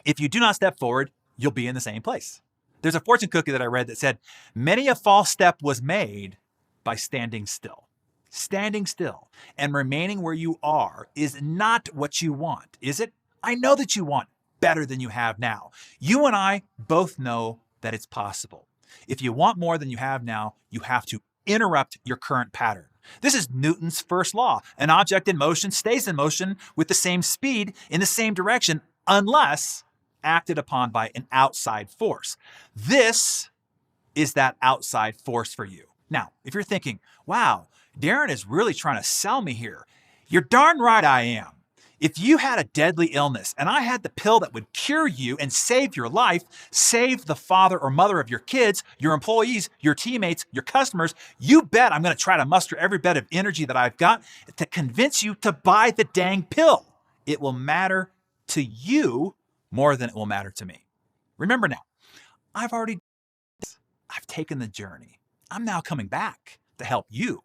If you do not step forward, you'll be in the same place. There's a fortune cookie that I read that said, many a false step was made by standing still. Standing still and remaining where you are is not what you want, is it? I know that you want better than you have now. You and I both know that it's possible. If you want more than you have now, you have to interrupt your current pattern. This is Newton's first law. An object in motion stays in motion with the same speed in the same direction unless acted upon by an outside force. This is that outside force for you. Now, if you're thinking, wow, Darren is really trying to sell me here, you're darn right I am. If you had a deadly illness and I had the pill that would cure you and save your life, save the father or mother of your kids, your employees, your teammates, your customers, you bet I'm going to try to muster every bit of energy that I've got to convince you to buy the dang pill. It will matter to you more than it will matter to me. Remember now, I've taken the journey. I'm now coming back to help you,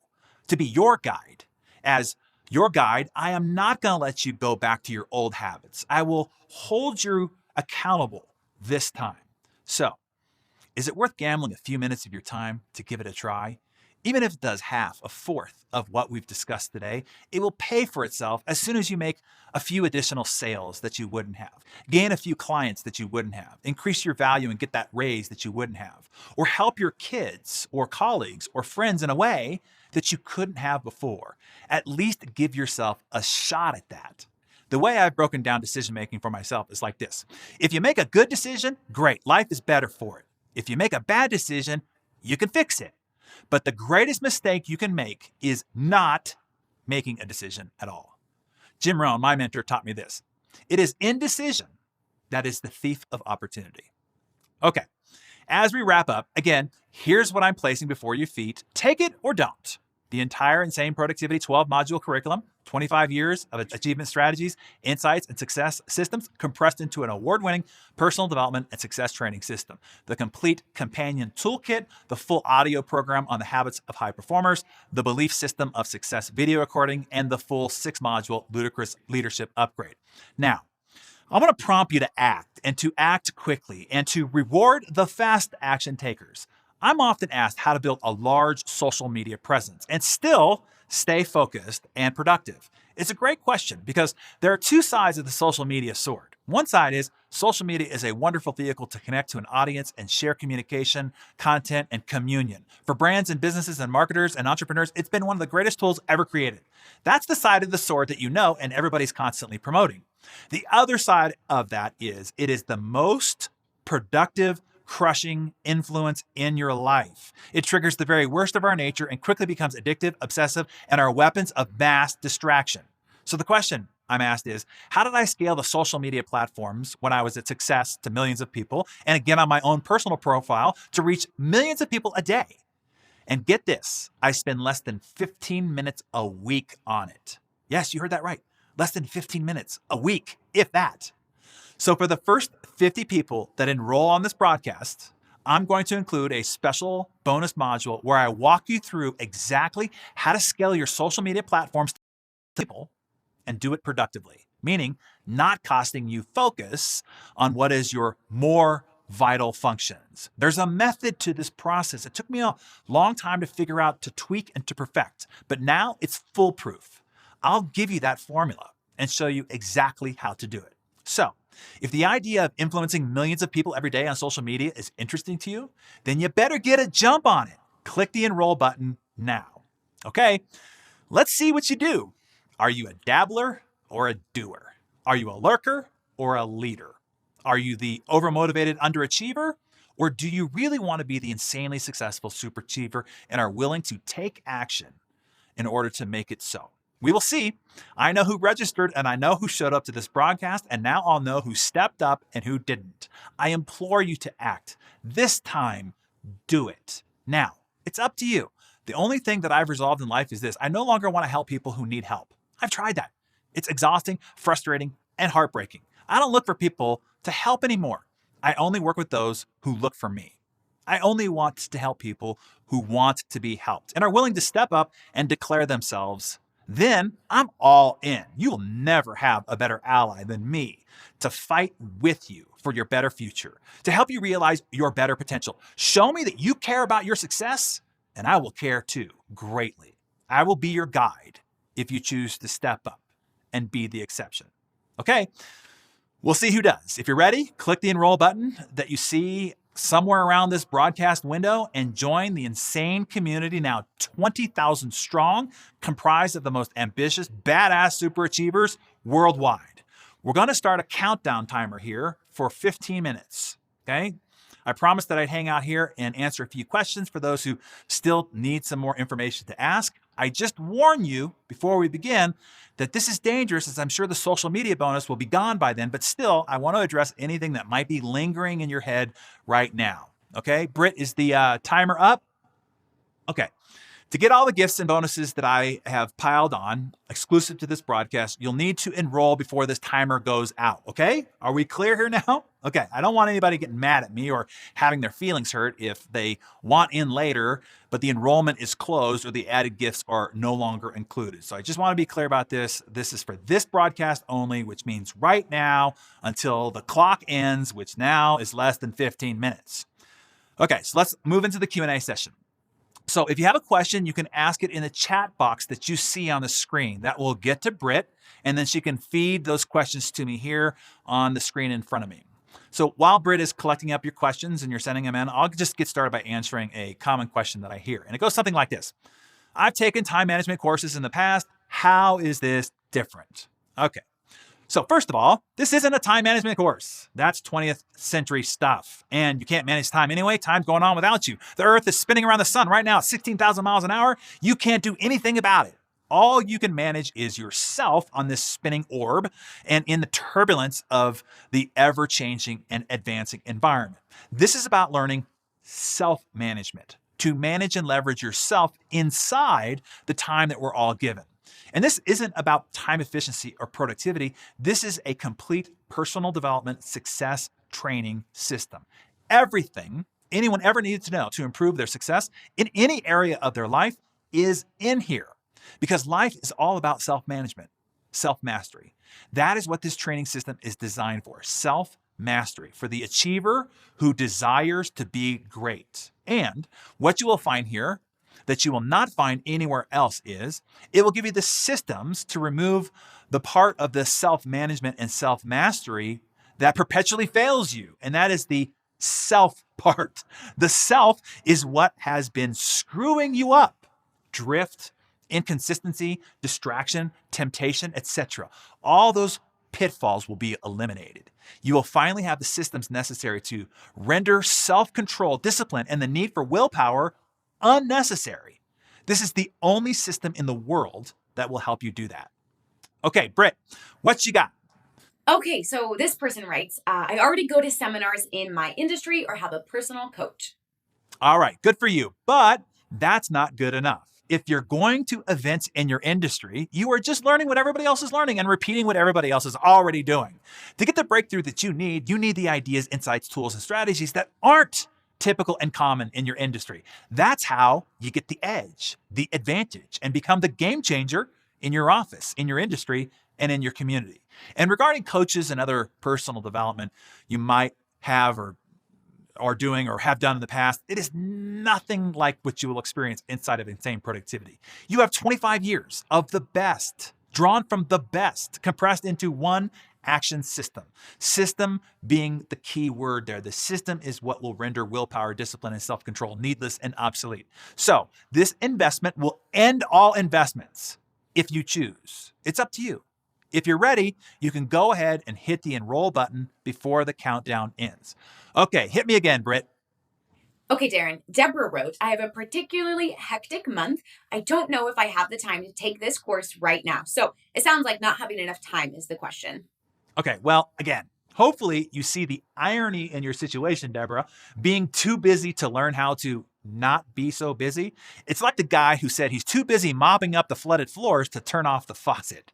to be your guide. As your guide, I am not going to let you go back to your old habits. I will hold you accountable this time. So, is it worth gambling a few minutes of your time to give it a try? Even if it does half, a fourth of what we've discussed today, it will pay for itself as soon as you make a few additional sales that you wouldn't have, gain a few clients that you wouldn't have, increase your value and get that raise that you wouldn't have, or help your kids or colleagues or friends in a way that you couldn't have before. At least give yourself a shot at that. The way I've broken down decision making for myself is like this. If you make a good decision, great, life is better for it. If you make a bad decision, you can fix it. But the greatest mistake you can make is not making a decision at all. Jim Rohn, my mentor, taught me this. It is indecision that is the thief of opportunity. Okay, as we wrap up, again, here's what I'm placing before your feet. Take it or don't. The entire Insane Productivity 12-module curriculum, 25 years of achievement strategies, insights, and success systems compressed into an award-winning personal development and success training system. The complete companion toolkit, the full audio program on the habits of high performers, the belief system of success video recording, and the full 6-module Ludicrous Leadership Upgrade. Now, I want to prompt you to act and to act quickly and to reward the fast action takers. I'm often asked how to build a large social media presence and still stay focused and productive. It's a great question because there are two sides of the social media sword. One side is social media is a wonderful vehicle to connect to an audience and share communication, content, and communion. For brands and businesses and marketers and entrepreneurs, it's been one of the greatest tools ever created. That's the side of the sword that you know and everybody's constantly promoting. The other side of that is it is the most productive, crushing influence in your life. It triggers the very worst of our nature and quickly becomes addictive, obsessive, and are weapons of mass distraction. So the question I'm asked is, how did I scale the social media platforms when I was at Success to millions of people, and again on my own personal profile to reach millions of people a day? And get this, I spend less than 15 minutes a week on it. Yes, you heard that right. Less than 15 minutes a week, if that. So for the first 50 people that enroll on this broadcast, I'm going to include a special bonus module where I walk you through exactly how to scale your social media platforms to people and do it productively, meaning not costing you focus on what is your more vital functions. There's a method to this process. It took me a long time to figure out, to tweak, and to perfect, but now it's foolproof. I'll give you that formula and show you exactly how to do it. So, if the idea of influencing millions of people every day on social media is interesting to you, then you better get a jump on it. Click the enroll button now. Okay, let's see what you do. Are you a dabbler or a doer? Are you a lurker or a leader? Are you the overmotivated underachiever Or do you really want to be the insanely successful superachiever and are willing to take action in order to make it so? We will see. I know who registered and I know who showed up to this broadcast, and now I'll know who stepped up and who didn't. I implore you to act. This time, do it. Now, it's up to you. The only thing that I've resolved in life is this: I no longer want to help people who need help. I've tried that. It's exhausting, frustrating, and heartbreaking. I don't look for people to help anymore. I only work with those who look for me. I only want to help people who want to be helped and are willing to step up and declare themselves. Then I'm all in. You will never have a better ally than me to fight with you for your better future, to help you realize your better potential. Show me that you care about your success, and I will care too, greatly. I will be your guide if you choose to step up and be the exception. Okay, we'll see who does. If you're ready, click the enroll button that you see somewhere around this broadcast window and join the insane community, now 20,000 strong, comprised of the most ambitious, badass superachievers worldwide. We're going to start a countdown timer here for 15 minutes, okay? I promised that I'd hang out here and answer a few questions for those who still need some more information to ask. I just warn you before we begin that this is dangerous, as I'm sure the social media bonus will be gone by then, but still, I want to address anything that might be lingering in your head right now. Okay, Britt, is the timer up? Okay. To get all the gifts and bonuses that I have piled on, exclusive to this broadcast, you'll need to enroll before this timer goes out, okay? Are we clear here now? Okay, I don't want anybody getting mad at me or having their feelings hurt if they want in later, but the enrollment is closed or the added gifts are no longer included. So I just want to be clear about this. This is for this broadcast only, which means right now until the clock ends, which now is less than 15 minutes. Okay, so let's move into the Q&A session. So if you have a question, you can ask it in the chat box that you see on the screen. That will get to Britt, and then she can feed those questions to me here on the screen in front of me. So while Britt is collecting up your questions and you're sending them in, I'll just get started by answering a common question that I hear. And it goes something like this: I've taken time management courses in the past. How is this different? Okay. So first of all, this isn't a time management course. That's 20th century stuff. And you can't manage time anyway. Time's going on without you. The earth is spinning around the sun right now at 16,000 miles an hour. You can't do anything about it. All you can manage is yourself on this spinning orb and in the turbulence of the ever-changing and advancing environment. This is about learning self-management, to manage and leverage yourself inside the time that we're all given. And this isn't about time efficiency or productivity. This is a complete personal development success training system. Everything anyone ever needed to know to improve their success in any area of their life is in here, because life is all about self-management, self-mastery. That is what this training system is designed for, self-mastery, for the achiever who desires to be great. And what you will find here that you will not find anywhere else is it will give you the systems to remove the part of the self-management and self-mastery that perpetually fails you. And that is the self part. The self is what has been screwing you up. Drift, inconsistency, distraction, temptation, etc. All those pitfalls will be eliminated. You will finally have the systems necessary to render self-control, discipline, and the need for willpower unnecessary. This is the only system in the world that will help you do that. Okay, Britt, what you got?
Okay, so this person writes, I already go to seminars in my industry or have a personal coach.
All right, good for you. But that's not good enough. If you're going to events in your industry, you are just learning what everybody else is learning and repeating what everybody else is already doing. To get the breakthrough that you need the ideas, insights, tools, and strategies that aren't typical and common in your industry. That's how you get the edge, the advantage, and become the game changer in your office, in your industry, and in your community. And regarding coaches and other personal development you might have or are doing or have done in the past, it is nothing like what you will experience inside of Insane Productivity. You have 25 years of the best, drawn from the best, compressed into one action system. System being the key word there. The system is what will render willpower, discipline, and self-control needless and obsolete. So this investment will end all investments if you choose. It's up to you. If you're ready, you can go ahead and hit the enroll button before the countdown ends. Okay, hit me again, Britt.
Okay, Darren. Deborah wrote, I have a particularly hectic month. I don't know if I have the time to take this course right now. So it sounds like not having enough time is the question.
Okay, well, again, hopefully you see the irony in your situation, Deborah, being too busy to learn how to not be so busy. It's like the guy who said he's too busy mopping up the flooded floors to turn off the faucet.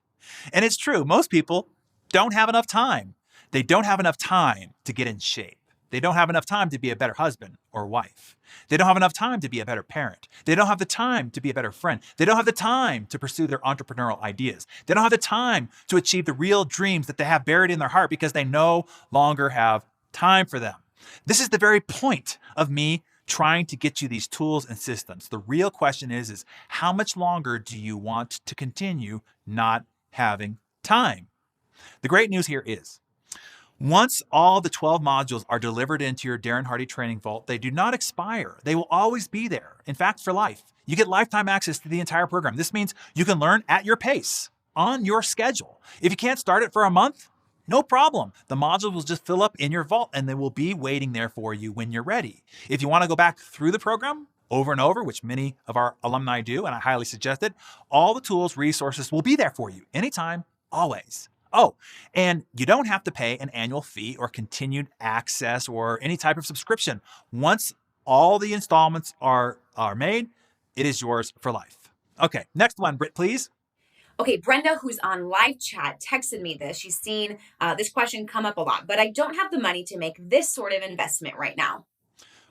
And it's true, most people don't have enough time. They don't have enough time to get in shape. They don't have enough time to be a better husband or wife. They don't have enough time to be a better parent. They don't have the time to be a better friend. They don't have the time to pursue their entrepreneurial ideas. They don't have the time to achieve the real dreams that they have buried in their heart because they no longer have time for them. This is the very point of me trying to get you these tools and systems. The real question is how much longer do you want to continue not having time? The great news here is, once all the 12 modules are delivered into your Darren Hardy Training Vault, they do not expire. They will always be there. In fact, for life. You get lifetime access to the entire program. This means you can learn at your pace, on your schedule. If you can't start it for a month, no problem. The modules will just fill up in your vault and they will be waiting there for you when you're ready. If you want to go back through the program over and over, which many of our alumni do, and I highly suggest it, all the tools, resources will be there for you anytime, always. Oh, and you don't have to pay an annual fee or continued access or any type of subscription. Once all the installments are made, it is yours for life. Okay, next one, Britt, please.
Okay, Brenda, who's on live chat, texted me this. She's seen this question come up a lot, but I don't have the money to make this sort of investment right now.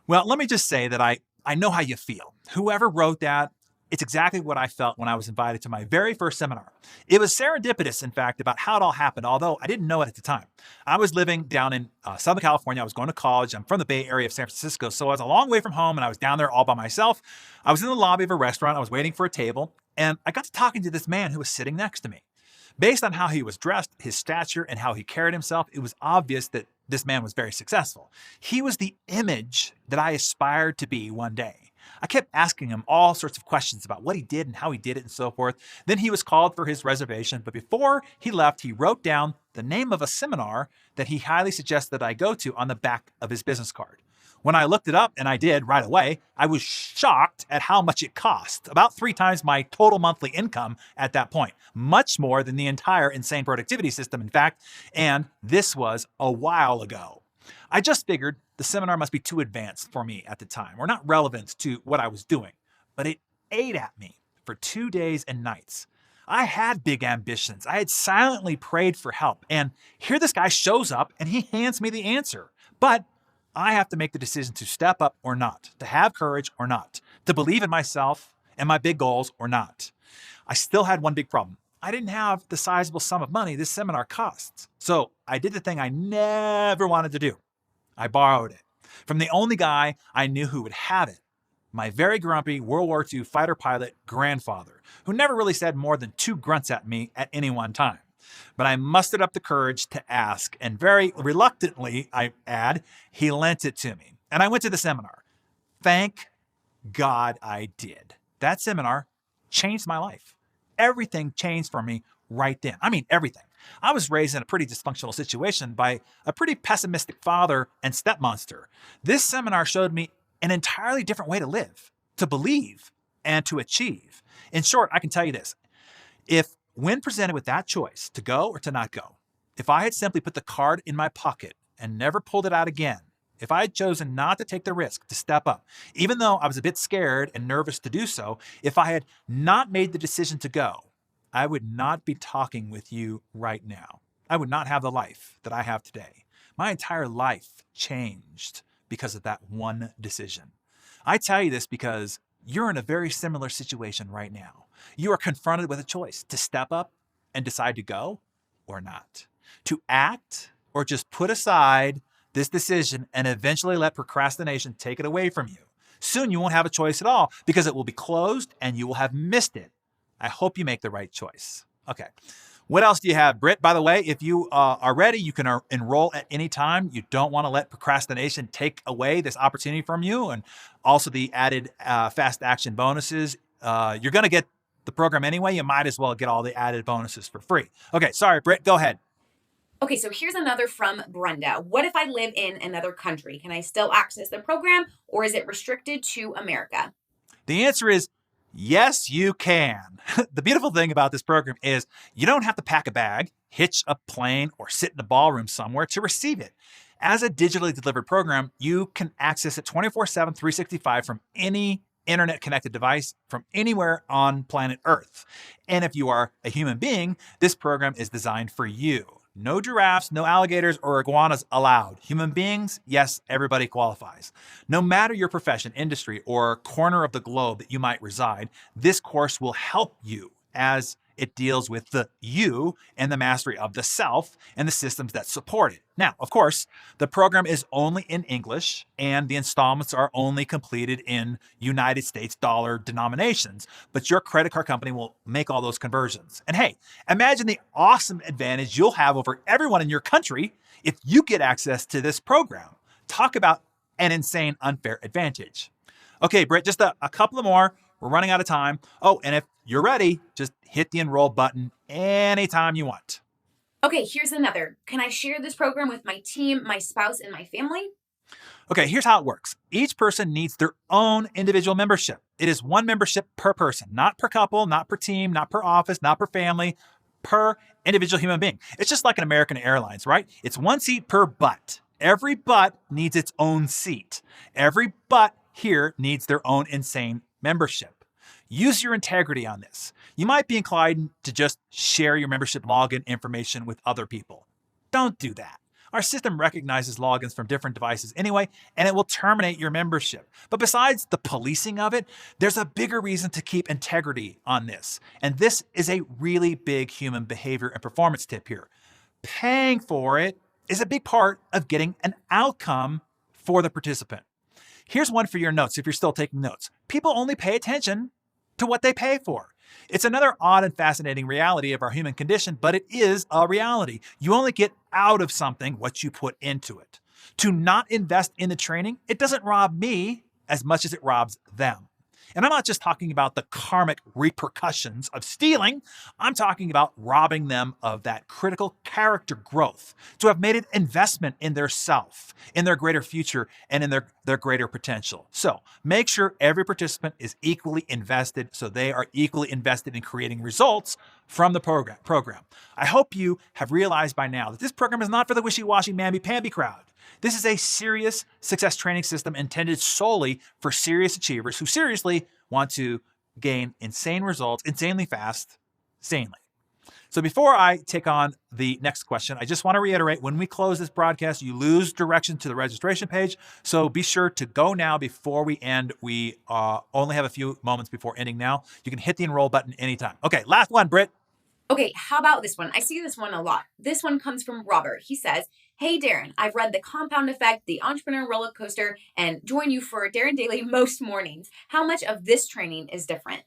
Well, let me just say that I know how you feel. Whoever wrote that, it's exactly what I felt when I was invited to my very first seminar. It was serendipitous, in fact, about how it all happened, although I didn't know it at the time. I was living down in Southern California. I was going to college. I'm from the Bay Area of San Francisco, so I was a long way from home, and I was down there all by myself. I was in the lobby of a restaurant. I was waiting for a table, and I got to talking to this man who was sitting next to me. Based on how he was dressed, his stature, and how he carried himself, it was obvious that this man was very successful. He was the image that I aspired to be one day. I kept asking him all sorts of questions about what he did and how he did it and so forth. Then he was called for his reservation, but before he left, he wrote down the name of a seminar that he highly suggested that I go to on the back of his business card. When I looked it up, and I did right away, I was shocked at how much it cost. About 3 times my total monthly income at that point. Much more than the entire Insane Productivity System, in fact, and this was a while ago. I just figured the seminar must be too advanced for me at the time, or not relevant to what I was doing, but it ate at me for 2 days and nights. I had big ambitions. I had silently prayed for help, and here this guy shows up and he hands me the answer. But I have to make the decision to step up or not, to have courage or not, to believe in myself and my big goals or not. I still had one big problem. I didn't have the sizable sum of money this seminar costs. So I did the thing I never wanted to do. I borrowed it from the only guy I knew who would have it, my very grumpy World War II fighter pilot grandfather, who never really said more than 2 grunts at me at any one time. But I mustered up the courage to ask, and very reluctantly, I add, he lent it to me. And I went to the seminar. Thank God I did. That seminar changed my life. Everything changed for me right then. I mean, everything. I was raised in a pretty dysfunctional situation by a pretty pessimistic father and stepmonster. This seminar showed me an entirely different way to live, to believe, and to achieve. In short, I can tell you this. When presented with that choice, to go or to not go, if I had simply put the card in my pocket and never pulled it out again, if I had chosen not to take the risk to step up, even though I was a bit scared and nervous to do so, if I had not made the decision to go, I would not be talking with you right now. I would not have the life that I have today. My entire life changed because of that one decision. I tell you this because you're in a very similar situation right now. You are confronted with a choice to step up and decide to go or not, to act or just put aside this decision and eventually let procrastination take it away from you. Soon you won't have a choice at all because it will be closed and you will have missed it. I hope you make the right choice. Okay. What else do you have, Britt? By the way, if you are ready, you can enroll at any time. You don't want to let procrastination take away this opportunity from you, and also the added fast action bonuses. You're going to get the program anyway. You might as well get all the added bonuses for free. Okay, sorry, Britt, go ahead.
Okay, so here's another from Brenda. What if I live in another country? Can I still access the program or is it restricted to America?
The answer is yes, you can. The beautiful thing about this program is you don't have to pack a bag, hitch a plane, or sit in a ballroom somewhere to receive it. As a digitally delivered program, you can access it 24/7, 365 from any internet connected device from anywhere on planet Earth. And if you are a human being, this program is designed for you. No giraffes, no alligators, or iguanas allowed. Human beings, yes, everybody qualifies. No matter your profession, industry, or corner of the globe that you might reside, this course will help you as it deals with the you and the mastery of the self and the systems that support it. Now, of course, the program is only in English and the installments are only completed in United States dollar denominations, but your credit card company will make all those conversions. And hey, imagine the awesome advantage you'll have over everyone in your country if you get access to this program. Talk about an insane unfair advantage. Okay, Britt, just a couple of more. We're running out of time. Oh, and if you're ready, just hit the enroll button anytime you want.
Okay, here's another. Can I share this program with my team, my spouse, and my family?
Okay, here's how it works. Each person needs their own individual membership. It is one membership per person, not per couple, not per team, not per office, not per family, per individual human being. It's just like an American Airlines, right? It's one seat per butt. Every butt needs its own seat. Every butt here needs their own insane membership. Use your integrity on this. You might be inclined to just share your membership login information with other people. Don't do that. Our system recognizes logins from different devices anyway, and it will terminate your membership. But besides the policing of it, there's a bigger reason to keep integrity on this. And this is a really big human behavior and performance tip here. Paying for it is a big part of getting an outcome for the participant. Here's one for your notes if you're still taking notes. People only pay attention to what they pay for. It's another odd and fascinating reality of our human condition, but it is a reality. You only get out of something what you put into it. To not invest in the training, it doesn't rob me as much as it robs them. And I'm not just talking about the karmic repercussions of stealing. I'm talking about robbing them of that critical character growth, to have made an investment in their self, in their greater future, and in their greater potential. So make sure every participant is equally invested so they are equally invested in creating results from the program. I hope you have realized by now that this program is not for the wishy-washy, mamby-pamby crowd. This is a serious success training system intended solely for serious achievers who seriously want to gain insane results, insanely fast, sanely. So before I take on the next question, I just want to reiterate, when we close this broadcast, you lose direction to the registration page. So be sure to go now before we end. We only have a few moments before ending now. You can hit the enroll button anytime. Okay, last one, Britt.
Okay, how about this one? I see this one a lot. This one comes from Robert. He says, hey, Darren, I've read The Compound Effect, The Entrepreneur Roller Coaster, and join you for Darren Daily most mornings. How much of this training is different?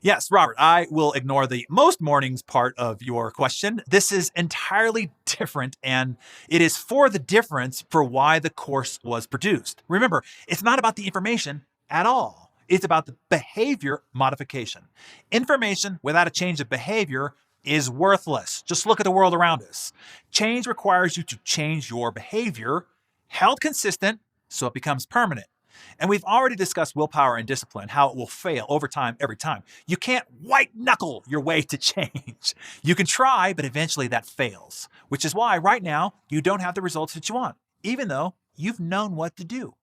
Yes, Robert, I will ignore the most mornings part of your question. This is entirely different, and it is for the difference for why the course was produced. Remember, it's not about the information at all. It's about the behavior modification. Information without a change of behavior is worthless. Just look at the world around us. Change requires you to change your behavior, held consistent so it becomes permanent. And we've already discussed willpower and discipline, how it will fail over time, every time. You can't white knuckle your way to change. You can try, but eventually that fails, which is why right now you don't have the results that you want, even though you've known what to do.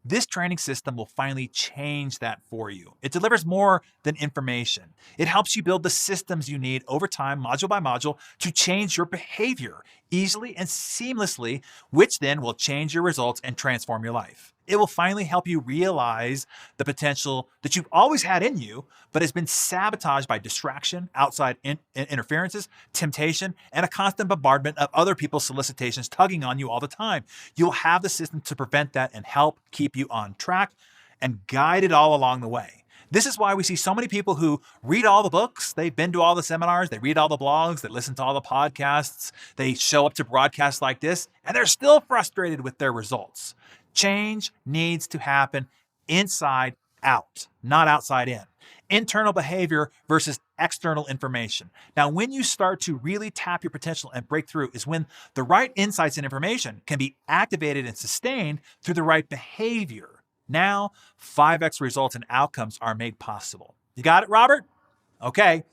This training system will finally change that for you. It delivers more than information. It helps you build the systems you need over time, module by module, to change your behavior easily and seamlessly, which then will change your results and transform your life. It will finally help you realize the potential that you've always had in you, but has been sabotaged by distraction, outside interferences, temptation, and a constant bombardment of other people's solicitations tugging on you all the time. You'll have the system to prevent that and help keep you on track and guide it all along the way. This is why we see so many people who read all the books, they've been to all the seminars, they read all the blogs, they listen to all the podcasts, they show up to broadcasts like this, and they're still frustrated with their results. Change needs to happen inside out, not outside in. Internal behavior versus external information. Now, when you start to really tap your potential and break through is when the right insights and information can be activated and sustained through the right behavior. Now, 5x results and outcomes are made possible. You got it, Robert? Okay.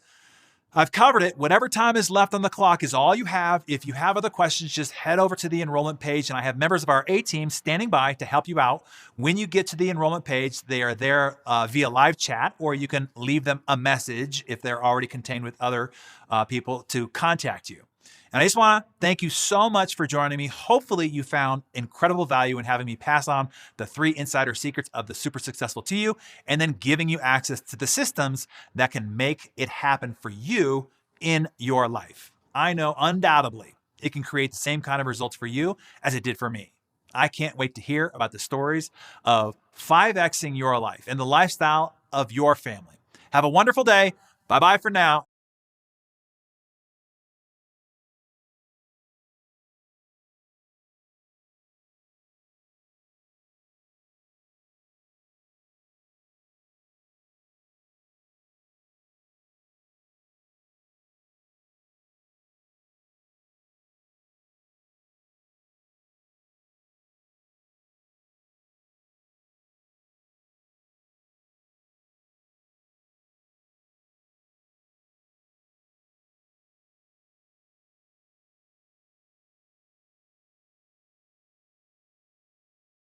I've covered it. Whatever time is left on the clock is all you have. If you have other questions, just head over to the enrollment page, and I have members of our A team standing by to help you out. When you get to the enrollment page, they are there via live chat, or you can leave them a message if they're already contained with other people to contact you. And I just want to thank you so much for joining me. Hopefully you found incredible value in having me pass on the 3 insider secrets of the super successful to you, and then giving you access to the systems that can make it happen for you in your life. I know undoubtedly it can create the same kind of results for you as it did for me. I can't wait to hear about the stories of 5Xing your life and the lifestyle of your family. Have a wonderful day. Bye-bye for now.